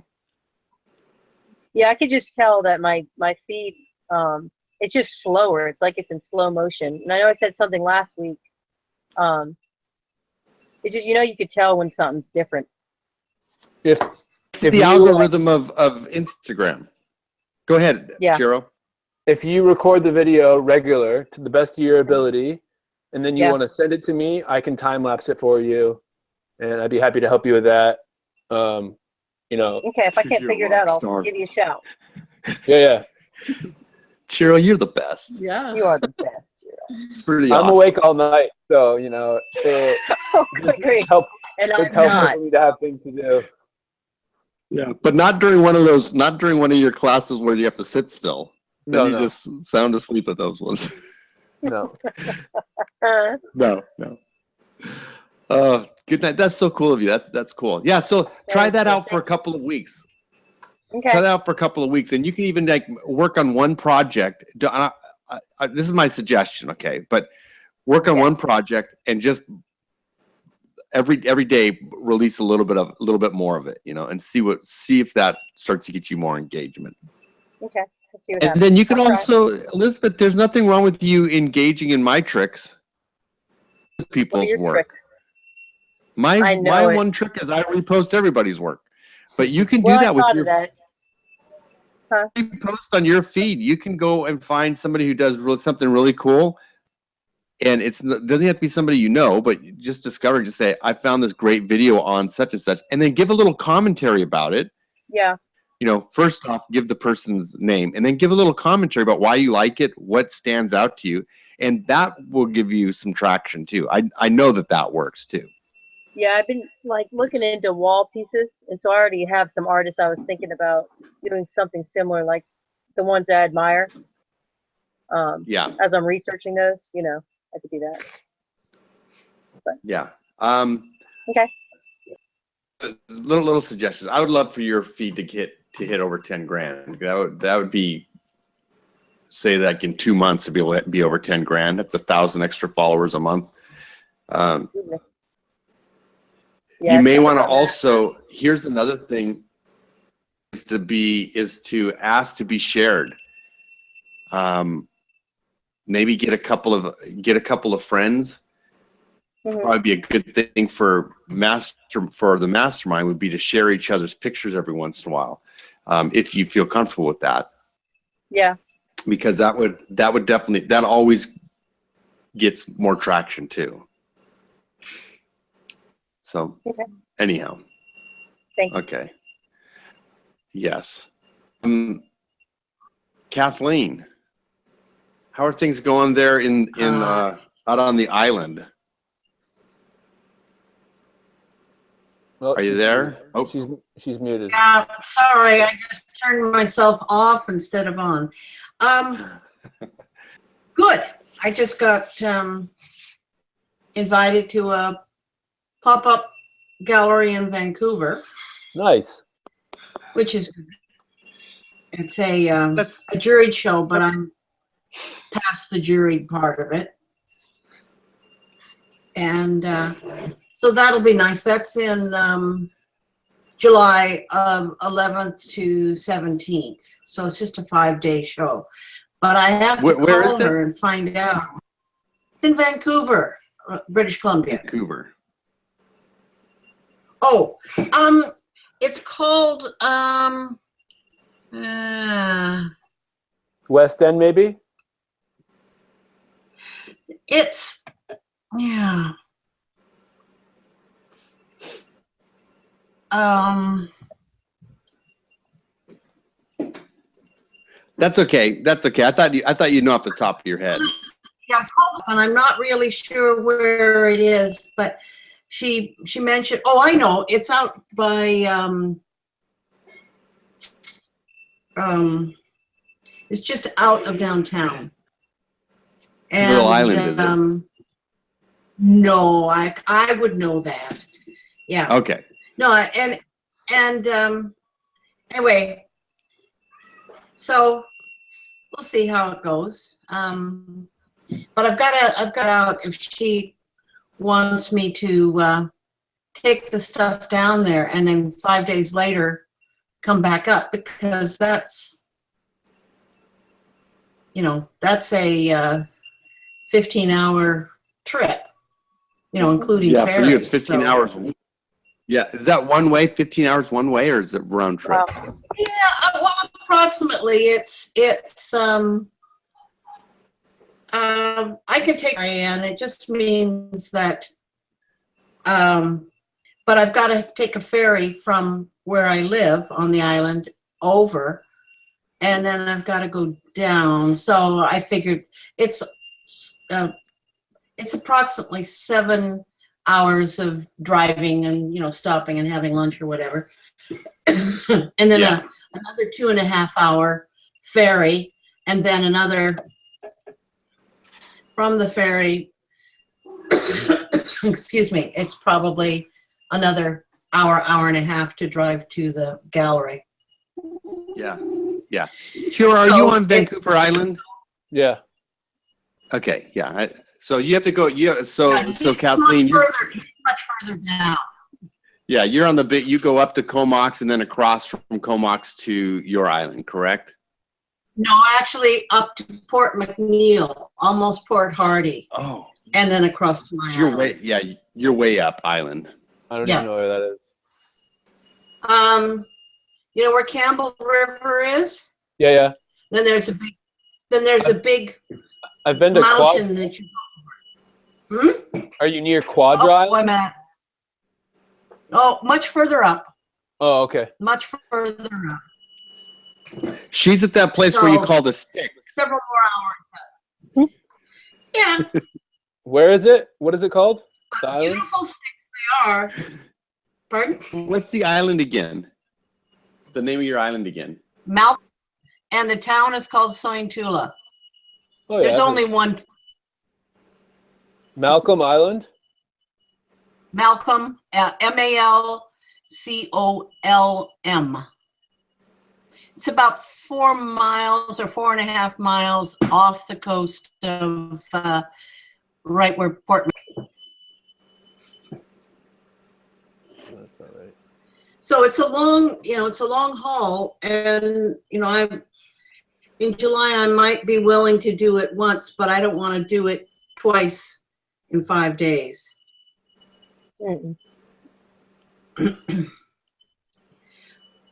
Yeah, I could just tell that my feed, it's just slower. It's like it's in slow motion. And I know I said something last week. It's just, you could tell when something's different. If The you, algorithm of Instagram. Go ahead, Yeah. Chiro. if you record the video regular to the best of your ability, and then you Yeah. want to send it to me, I can time lapse it for you, and I'd be happy to help you with that. Okay, if I can't You're a figure it rock out, I'll star. give you a shout. Yeah. Chiro, you're the best. Yeah. You are the best. Shiro. Pretty I'm awesome. awake all night, so it, Oh, it's great. helpful. And I'm It's helpful not. for me to have things to do. Yeah, but not during one of your classes where you have to sit still. Then No, you no, just sound asleep at those ones. no. No. Good night. That's so cool of you. That's cool. Yeah, so try Thank that you. out for a couple of weeks. Okay. Try that out for a couple of weeks, and you can even like work on one project. This is my suggestion, okay? But work on one project and just every day release a little bit more of it, and see if that starts to get you more engagement. Okay. Let's see what And happens. then you can I'll try. also, Elizabeth, there's nothing wrong with you engaging in my tricks. What are People's your work. tricks? I My know it. one trick is I repost everybody's work, but you can Well, do that I with thought your of that. post on your feed. You can go and find somebody who does something really cool, and it doesn't have to be somebody you know, but you just discover. Just say, I found this great video on such and such, and then give a little commentary about it. Yeah. First off, give the person's name, and then give a little commentary about why you like it, what stands out to you, and that will give you some traction too. I know that works too. Yeah, I've been like looking into wall pieces, and so I already have some artists I was thinking about doing something similar, like the ones I admire. Yeah. As I'm researching those, I could do that. Yeah. Okay. Little suggestions. I would love for your feed to hit over 10 grand. That would be, say, like in 2 months to be able to be over 10 grand. That's 1,000 extra followers a month. Goodness. You may think want to about that. also, here's another thing, is to ask to be shared. Maybe get a couple of friends. Mhm. Probably be a good thing for the mastermind would be to share each other's pictures every once in a while, if you feel comfortable with that. Yeah. Because that would definitely, that always gets more traction too. So anyhow. Thank you. Okay. Yes. Kathleen, how are things going there in out on the island? Well, Are you she's there? muted. Oh. She's muted. Sorry, I just turned myself off instead of on. Good. I just got invited to a pop-up gallery in Vancouver, Nice. which is good. It's a That's juried show, but I'm past the juried part of it. And so that'll be nice. That's in July 11th to 17th. So it's just a 5-day show. But I have to Where call is it? her and find out. It's in Vancouver, British Columbia. Vancouver. Oh, it's called West End, maybe? it's yeah. That's okay. That's okay. I thought you know off the top of your head. Yeah, it's called, and I'm not really sure where it is, but she mentioned, oh, I know, it's out by it's just out of downtown. And Little Island, is it? no, I would know that. Yeah. Okay. No, and anyway, so we'll see how it goes. But I've got out if she wants me to take the stuff down there and then 5 days later come back up, because that's a 15-hour trip, including Yeah, ferries. for you it's 15 so. hours. Yeah, is that one way? 15 hours one way, or is it round trip? Wow. Yeah, well, approximately. It's I can take Marianne. It just means that, but I've got to take a ferry from where I live on the island over, and then I've got to go down. So I figured it's approximately 7 hours of driving and stopping and having lunch or whatever, and then Yeah. another 2.5-hour ferry, and then another from the ferry. Excuse me. It's probably another hour and a half to drive to the gallery. Yeah. Yeah. Sure. Are you on Vancouver Island? Yeah. Okay. Yeah. So you have to go. Yeah. So It's Kathleen, much further down. yeah, you're on the bit. You go up to Comox and then across from Comox to your island, correct? No, actually up to Port McNeil, almost Port Hardy, Oh, and then across to my so you're island. way. Yeah, you're way up island. I don't Yeah. even know where that is. You know where Campbell River is? Yeah, yeah. Then there's a big I've been to mountain that you go. Are you near Quadra Oh, Island? I'm at. Oh, much further up. Oh, okay. Much further up. She's at that place where you So- called a stick. Several more hours up. Yeah, Where is it? What is it called? The island? beautiful sticks they are. Pardon? What's the island again? The name of your island again? Malcolm, and the town is called Sointula. Oh, yeah. There's only one. Malcolm Island? Malcolm, Malcolm. It's about 4 miles or 4.5 miles off the coast of right where Port. That's not right. So it's a long haul, and in July I might be willing to do it once, but I don't want to do it twice in 5 days. Mm-mm.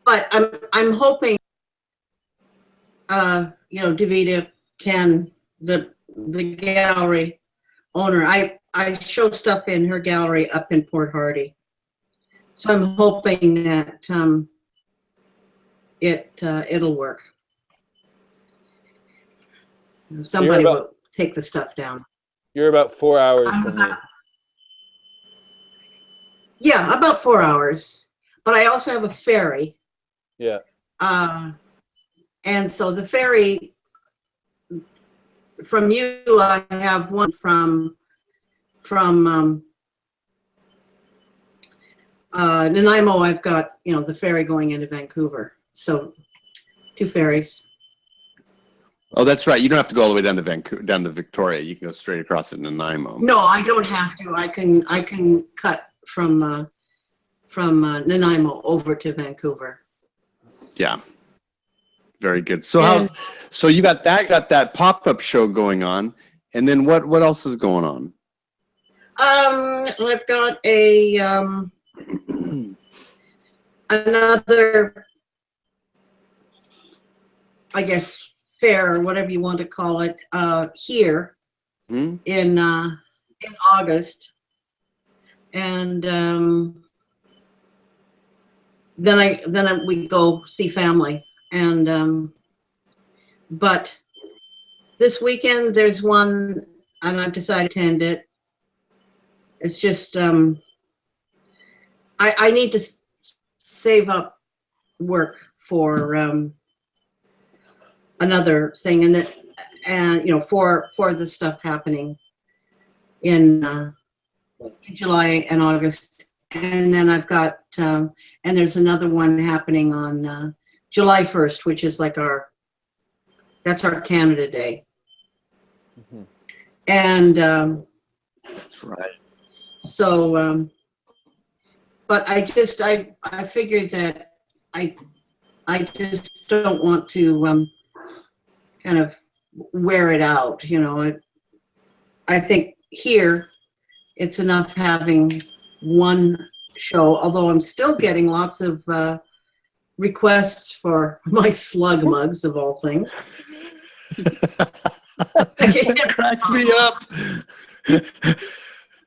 But I'm hoping, Davida can, the gallery owner, I show stuff in her gallery up in Port Hardy. So I'm hoping that it'll work. Somebody about- will take the stuff down. You're about 4 hours from me. Yeah, about 4 hours. But I also have a ferry. Yeah. And so the ferry from you, I have one from Nanaimo. I've got, the ferry going into Vancouver. So 2 ferries. Oh, that's right. You don't have to go all the way down to Vancouver, down to Victoria. You can go straight across it to Nanaimo. No, I don't have to. I can cut from Nanaimo over to Vancouver. Yeah. Very good. So And- so you got that pop-up show going on, and then what else is going on? I've got another, I guess, fair or whatever you want to call it, here Hmm? in August, and then we go see family, and but this weekend there's one, and I've decided to attend it. It's just I need to save up work for another thing, and for the stuff happening in July and August, and then I've got and there's another one happening on July 1st, which is like that's our Canada Day. Mhm. And That's right. so but I figured that I just don't want to kind of wear it out, I think here it's enough having one show, although I'm still getting lots of requests for my slug mugs, of all things. That cracks me up.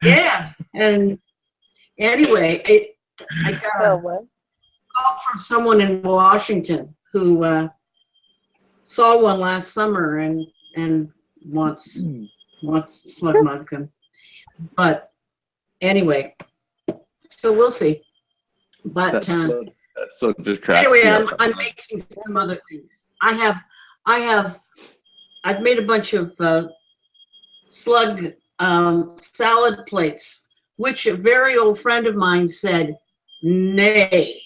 Yeah, and anyway, I got Oh, a what? call from someone in Washington who saw one last summer and wants slug mug. But anyway, so we'll see. But That's so just cracks anyway, me up. I'm making some other things. I've made a bunch of slug salad plates, which a very old friend of mine said, nay.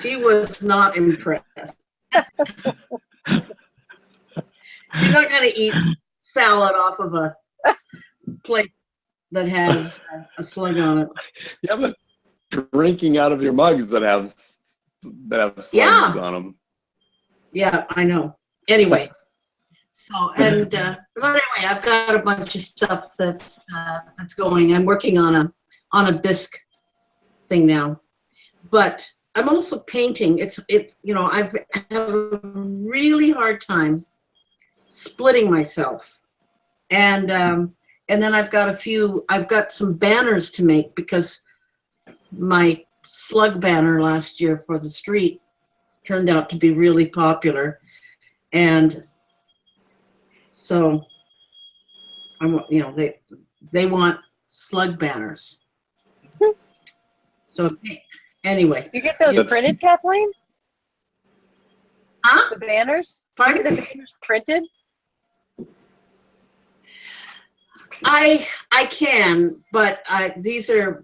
She was not impressed. You're not going to eat salad off of a plate that has a slug on it. Yeah, but drinking out of your mugs that have slugs Yeah. on them. Yeah, I know. Anyway, so but anyway, I've got a bunch of stuff that's going. I'm working on a bisque thing now, but I'm also painting. I've had a really hard time splitting myself, and then I've got some banners to make because my slug banner last year for the street turned out to be really popular, and so they want slug banners. So anyway, Do you get those That's- printed, Kathleen? huh? The banners? Do you Pardon? get the banners printed? I can, but these are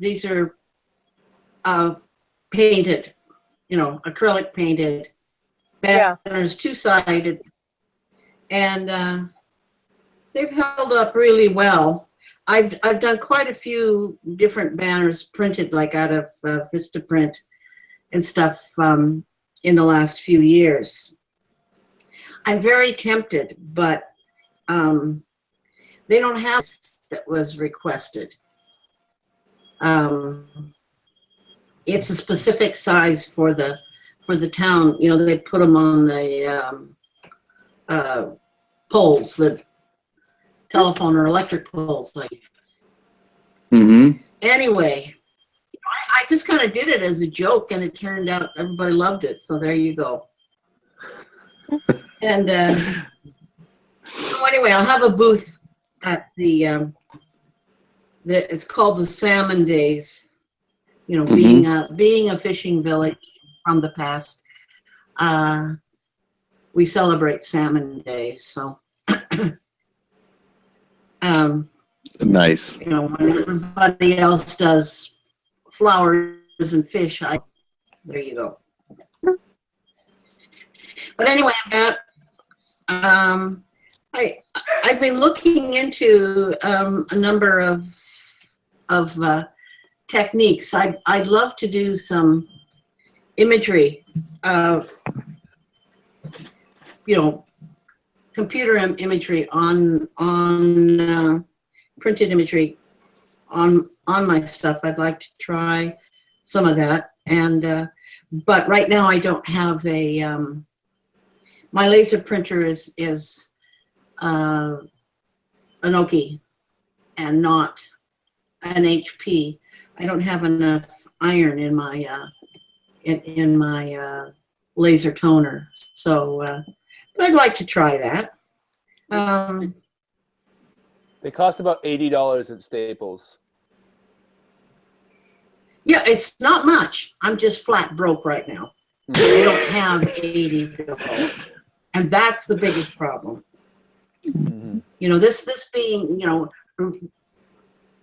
painted, acrylic painted Yeah. banners, two-sided, and they've held up really well. I've done quite a few different banners printed, like out of Vistaprint and stuff, in the last few years. I'm very tempted, but they don't have that was requested. It's a specific size for the town. They put them on the poles, the telephone or electric poles, I guess. Mm-hmm. Anyway, I just kind of did it as a joke, and it turned out everybody loved it. So there you go. And so anyway, I'll have a booth at it's called the Salmon Days. Being a fishing village from the past, we celebrate Salmon Days. So, Nice. when everybody else does flowers and fish, there you go. But anyway, I've been looking into a number of techniques. I'd love to do some imagery, computer imagery on printed imagery on my stuff. I'd like to try some of that, and but right now I don't have a. My laser printer is an Oki and not an HP. I don't have enough iron in my in my laser toner, so but I'd like to try that. They cost about $80 at Staples. Yeah, it's not much. I'm just flat broke right now. I don't have $80, and that's the biggest problem. Mm-hmm. You know, this being,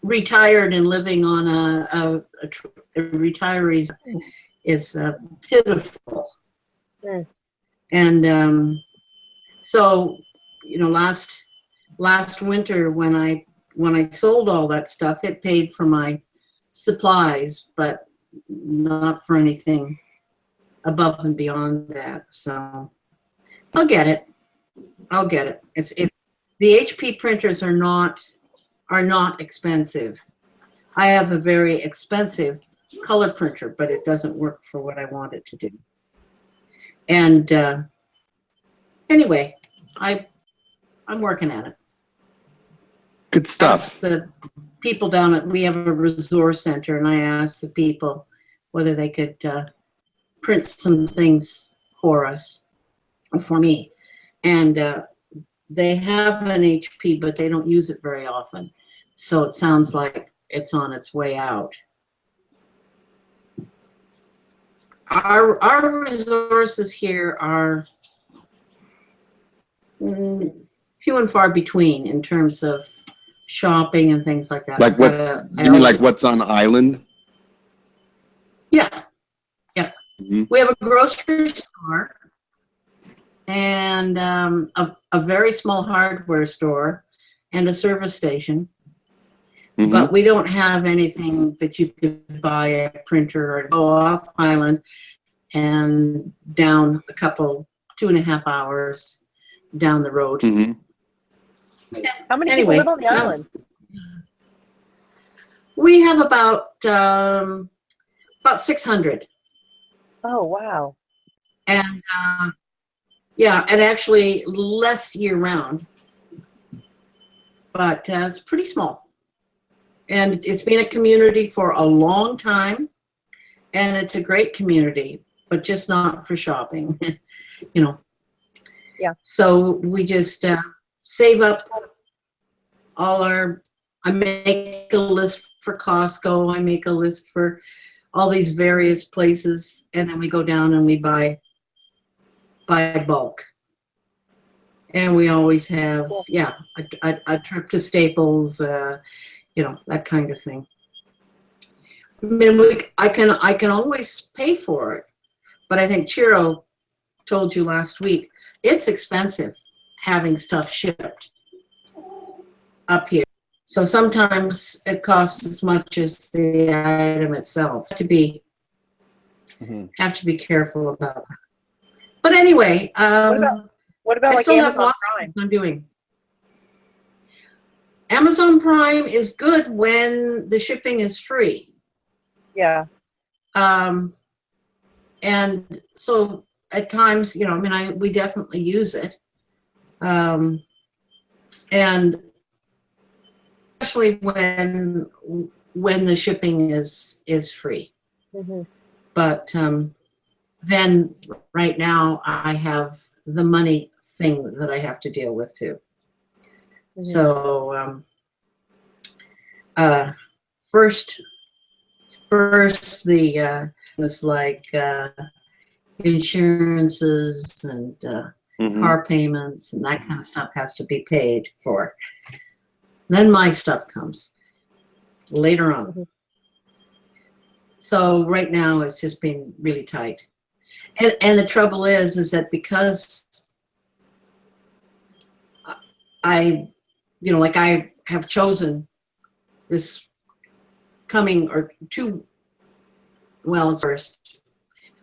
retired and living on a retiree's is pitiful. Mm. And so, last winter when I sold all that stuff, it paid for my supplies, but not for anything above and beyond that. So I'll get it. The HP printers are not expensive. I have a very expensive color printer, but it doesn't work for what I want it to do. And anyway, I'm working at it. Good stuff. Asked the people down we have a resource center, and I asked the people whether they could print some things for me. And they have an HP, but they don't use it very often. So it sounds like it's on its way out. Our resources here are few and far between in terms of shopping and things like that. Like what's, you mean like what's on island? Yeah. Mm-hmm. We have a grocery store and a very small hardware store and a service station. Mm-hmm. But we don't have anything that you could buy a printer or go off island and down 2.5 hours down the road. Mm-hmm. How many Anyway, people live on the island? We have about 600. Oh, wow. And and actually less year round, but it's pretty small. And it's been a community for a long time, and it's a great community, but just not for shopping, Yeah. So we just save up I make a list for Costco, I make a list for all these various places, and then we go down and we buy bulk. And we always have, a trip to Staples, that kind of thing. I mean, I can always pay for it, but I think Chiro told you last week, it's expensive having stuff shipped up here. So sometimes it costs as much as the item itself. Have to be careful about that. But anyway, What about I like still have Amazon lots Prime? I'm doing. Amazon Prime is good when the shipping is free. Yeah. And so at times, we definitely use it. And especially when the shipping is free. Mm-hmm. But then right now I have the money thing that I have to deal with too. Mm-hmm. So first the it's like insurances and car payments and that kind of stuff has to be paid for. Then my stuff comes later on. Mm-hmm. So right now it's just been really tight. And the trouble is that because I have chosen this coming or too well first.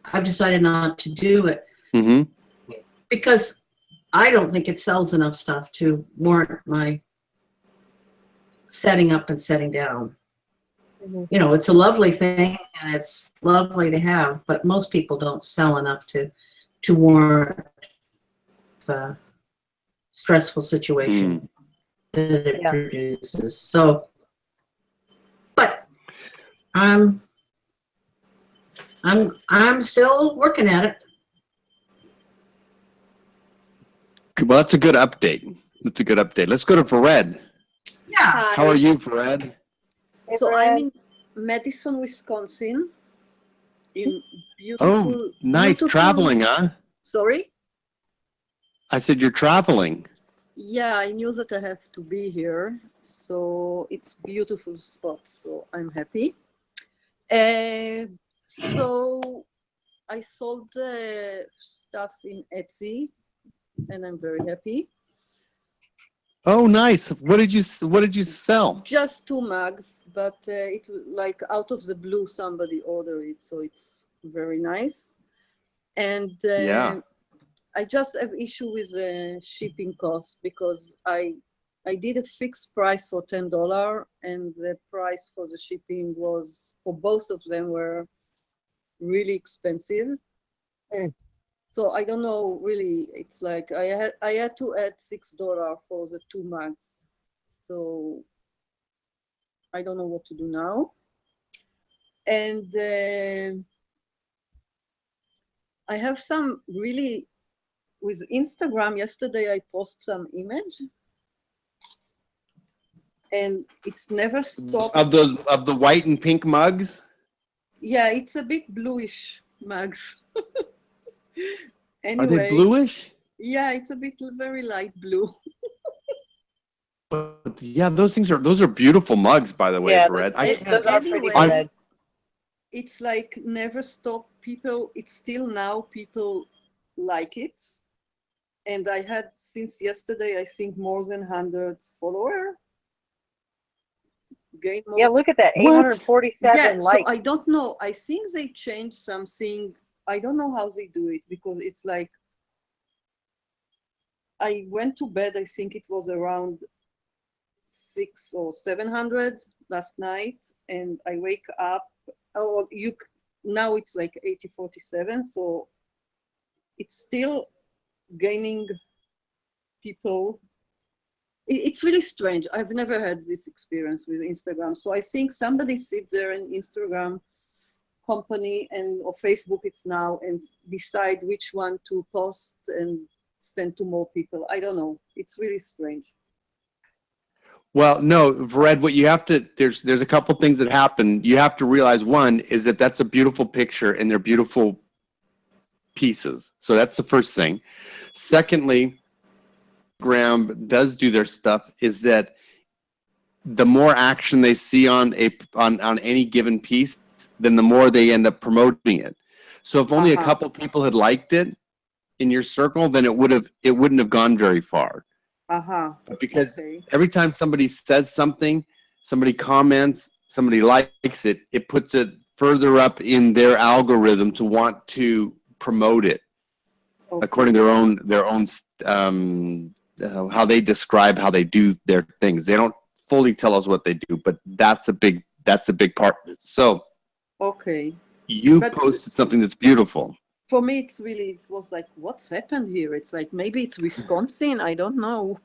I've decided not to do it Mm-hmm. because I don't think it sells enough stuff to warrant my setting up and setting down. Mhm. You know, it's a lovely thing and it's lovely to have, but most people don't sell enough to warrant a stressful situation that it Yeah. produces. So, but I'm still working at it. Well, that's a good update. That's a good update. Let's go to Vered. Yeah. Hi. How are you, Vered? Hey, So Brad. I'm in Madison, Wisconsin, in Oh, beautiful, nice. beautiful. Traveling, huh? Sorry? I said you're traveling. Yeah, I knew that I have to be here. So it's beautiful spot. So I'm happy. So I sold stuff in Etsy, and I'm very happy. Oh, nice. What did you sell? Just 2 mugs, but it like out of the blue somebody ordered it, so it's very nice. And Yeah. I just have issue with shipping costs because I did a fixed price for $10, and the price for the shipping was for both of them were really expensive. Mm. So I don't know really. It's like I had to add $6 for the 2 mugs. So I don't know what to do now. And I have some really, with Instagram, yesterday I post some image and it's never stopped. Of the white and pink mugs? Yeah, it's a bit bluish mugs. Are they Anyway, bluish? yeah, it's a bit very light blue. Yeah, those are beautiful mugs, by the way, Yeah, Vered. I those- can't. those are pretty Anyway, good. It's like never stop. People, it's still now people like it. And I had since yesterday, I think more than 100 followers. Gained more. Yeah, look at that. What? 847 Yeah, so likes. I don't know. I think they changed something. I don't know how they do it because it's like I went to bed. I think it was around 600 or 700 last night, and I wake up. Oh, now it's like 8047. So it's still gaining people. It's really strange. I've never had this experience with Instagram. So I think somebody sits there in Instagram company and or Facebook it's now and decide which one to post and send to more people. I don't know. It's really strange. Well, no, Vered, what you have to there's a couple things that happen. You have to realize one is that that's a beautiful picture and they're beautiful pieces. So that's the first thing. Secondly, Instagram does do their stuff is that the more action they see on any given piece, then the more they end up promoting it. So if only a couple people had liked it in your circle, then it wouldn't have gone very far. But because every time somebody says something, somebody comments, somebody likes it, it puts it further up in their algorithm to want to promote it according to their own how they describe how they do their things. They don't fully tell us what they do, but that's a big part of it. So you posted something that's beautiful. For me, it was like, what's happened here? It's like, maybe it's Wisconsin. I don't know.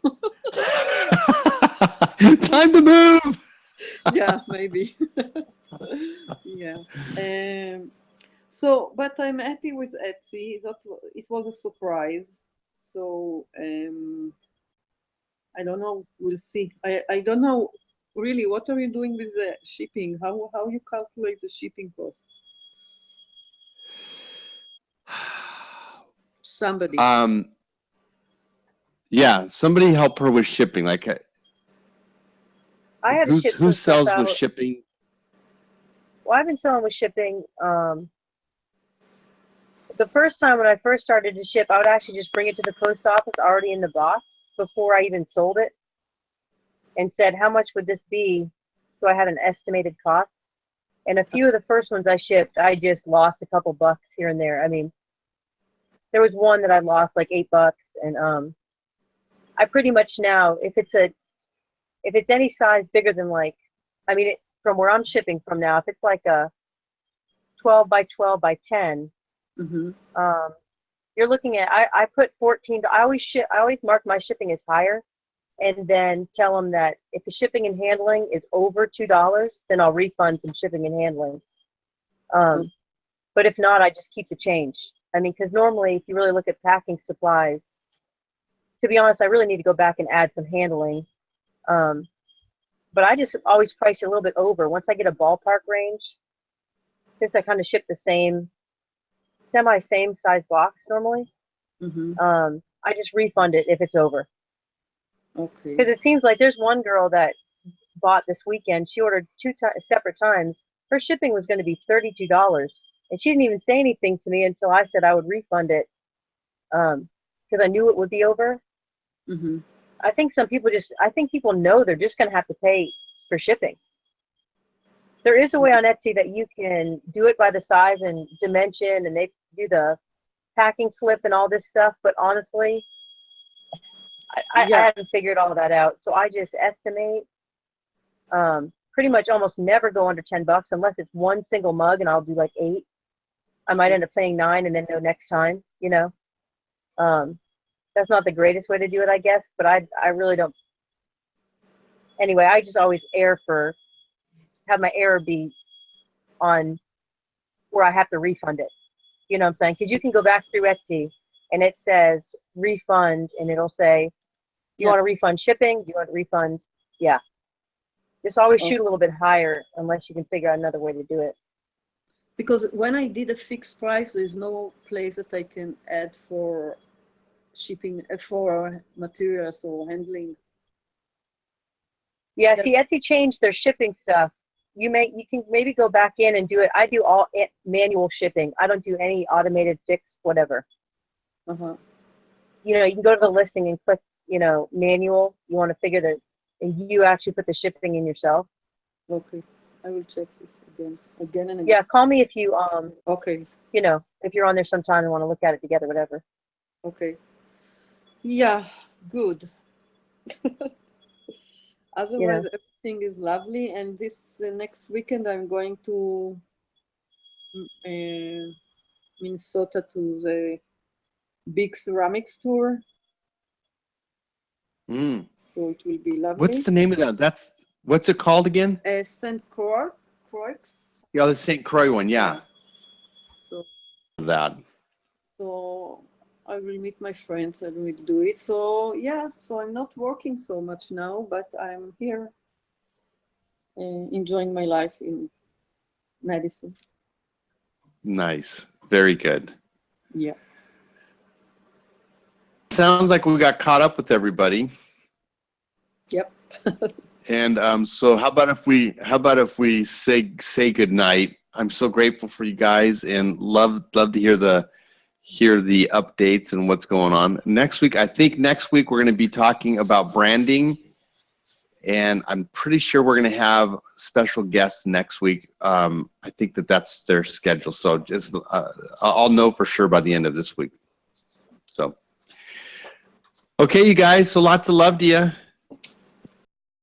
Time to move. Yeah, maybe. Yeah. So, but I'm happy with Etsy. It was a surprise. So, I don't know. We'll see. I don't know really. What are you doing with the shipping? How you calculate the shipping cost? Somebody. Yeah, somebody help her with shipping. Like, I had to ship who some stuff sells with out. shipping? Well, I've been selling with shipping. The first time when I first started to ship, I would actually just bring it to the post office already in the box before I even sold it, and said, "How much would this be?" So I had an estimated cost. And a few of the first ones I shipped, I just lost a couple bucks here and there. I mean, there was one that I lost like $8, and I pretty much now, if it's any size bigger than like, I mean, from where I'm shipping from now, if it's like a 12 by 12 by 10, Mm-hmm. you're looking at, I put 14, I always mark my shipping as higher, and then tell them that if the shipping and handling is over $2, then I'll refund some shipping and handling. But if not, I just keep the change. I mean, because normally if you really look at packing supplies, to be honest, I really need to go back and add some handling. But I just always price it a little bit over. Once I get a ballpark range, since I kind of ship the same size box normally, Mm-hmm. I just refund it if it's over. Okay. Because it seems like there's one girl that bought this weekend. She ordered two separate times. Her shipping was going to be $32, and she didn't even say anything to me until I said I would refund it, because I knew it would be over. Mm-hmm. I think people know they're just going to have to pay for shipping. There is a way on Etsy that you can do it by the size and dimension, and they do the packing slip and all this stuff. But honestly, I haven't figured all that out. So I just estimate, pretty much almost never go under $10 unless it's one single mug, and I'll do like 8. I might end up paying 9 and then no next time, you know. That's not the greatest way to do it, I guess, but I really don't. Anyway, I just always have my error be on where I have to refund it. You know what I'm saying? Because you can go back through Etsy and it says refund, and it'll say, do you want to refund shipping? Do you want to refund? Yeah. Just always shoot a little bit higher unless you can figure out another way to do it. Because when I did a fixed price, there's no place that I can add for shipping, for materials or handling. Yeah, see, Etsy changed their shipping stuff. You can maybe go back in and do it. I do all manual shipping. I don't do any automated fix, whatever. Uh-huh. You know, you can go to the listing and click, you know, manual. You want to figure that, and you actually put the shipping in yourself. Okay, I will check this again and again. Yeah, call me if you Okay. you know, if you're on there sometime and want to look at it together, whatever. Okay. Yeah, good. Otherwise, everything is lovely. And this next weekend, I'm going to Minnesota to the big ceramics tour. Mm. So it will be lovely. What's the name of that? What's it called again? St. Croix. Yeah, the St. Croix one. Yeah. So I will meet my friends and we'll do it. So yeah, so I'm not working so much now, but I'm here enjoying my life in Madison. Nice. Very good. Yeah. Sounds like we got caught up with everybody. Yep. And so how about if we say good night? I'm so grateful for you guys and love to hear the updates and what's going on. Next week we're going to be talking about branding, and I'm pretty sure we're going to have special guests next week. I think that's their schedule. So just I'll know for sure by the end of this week. So okay, you guys, so lots of love to you.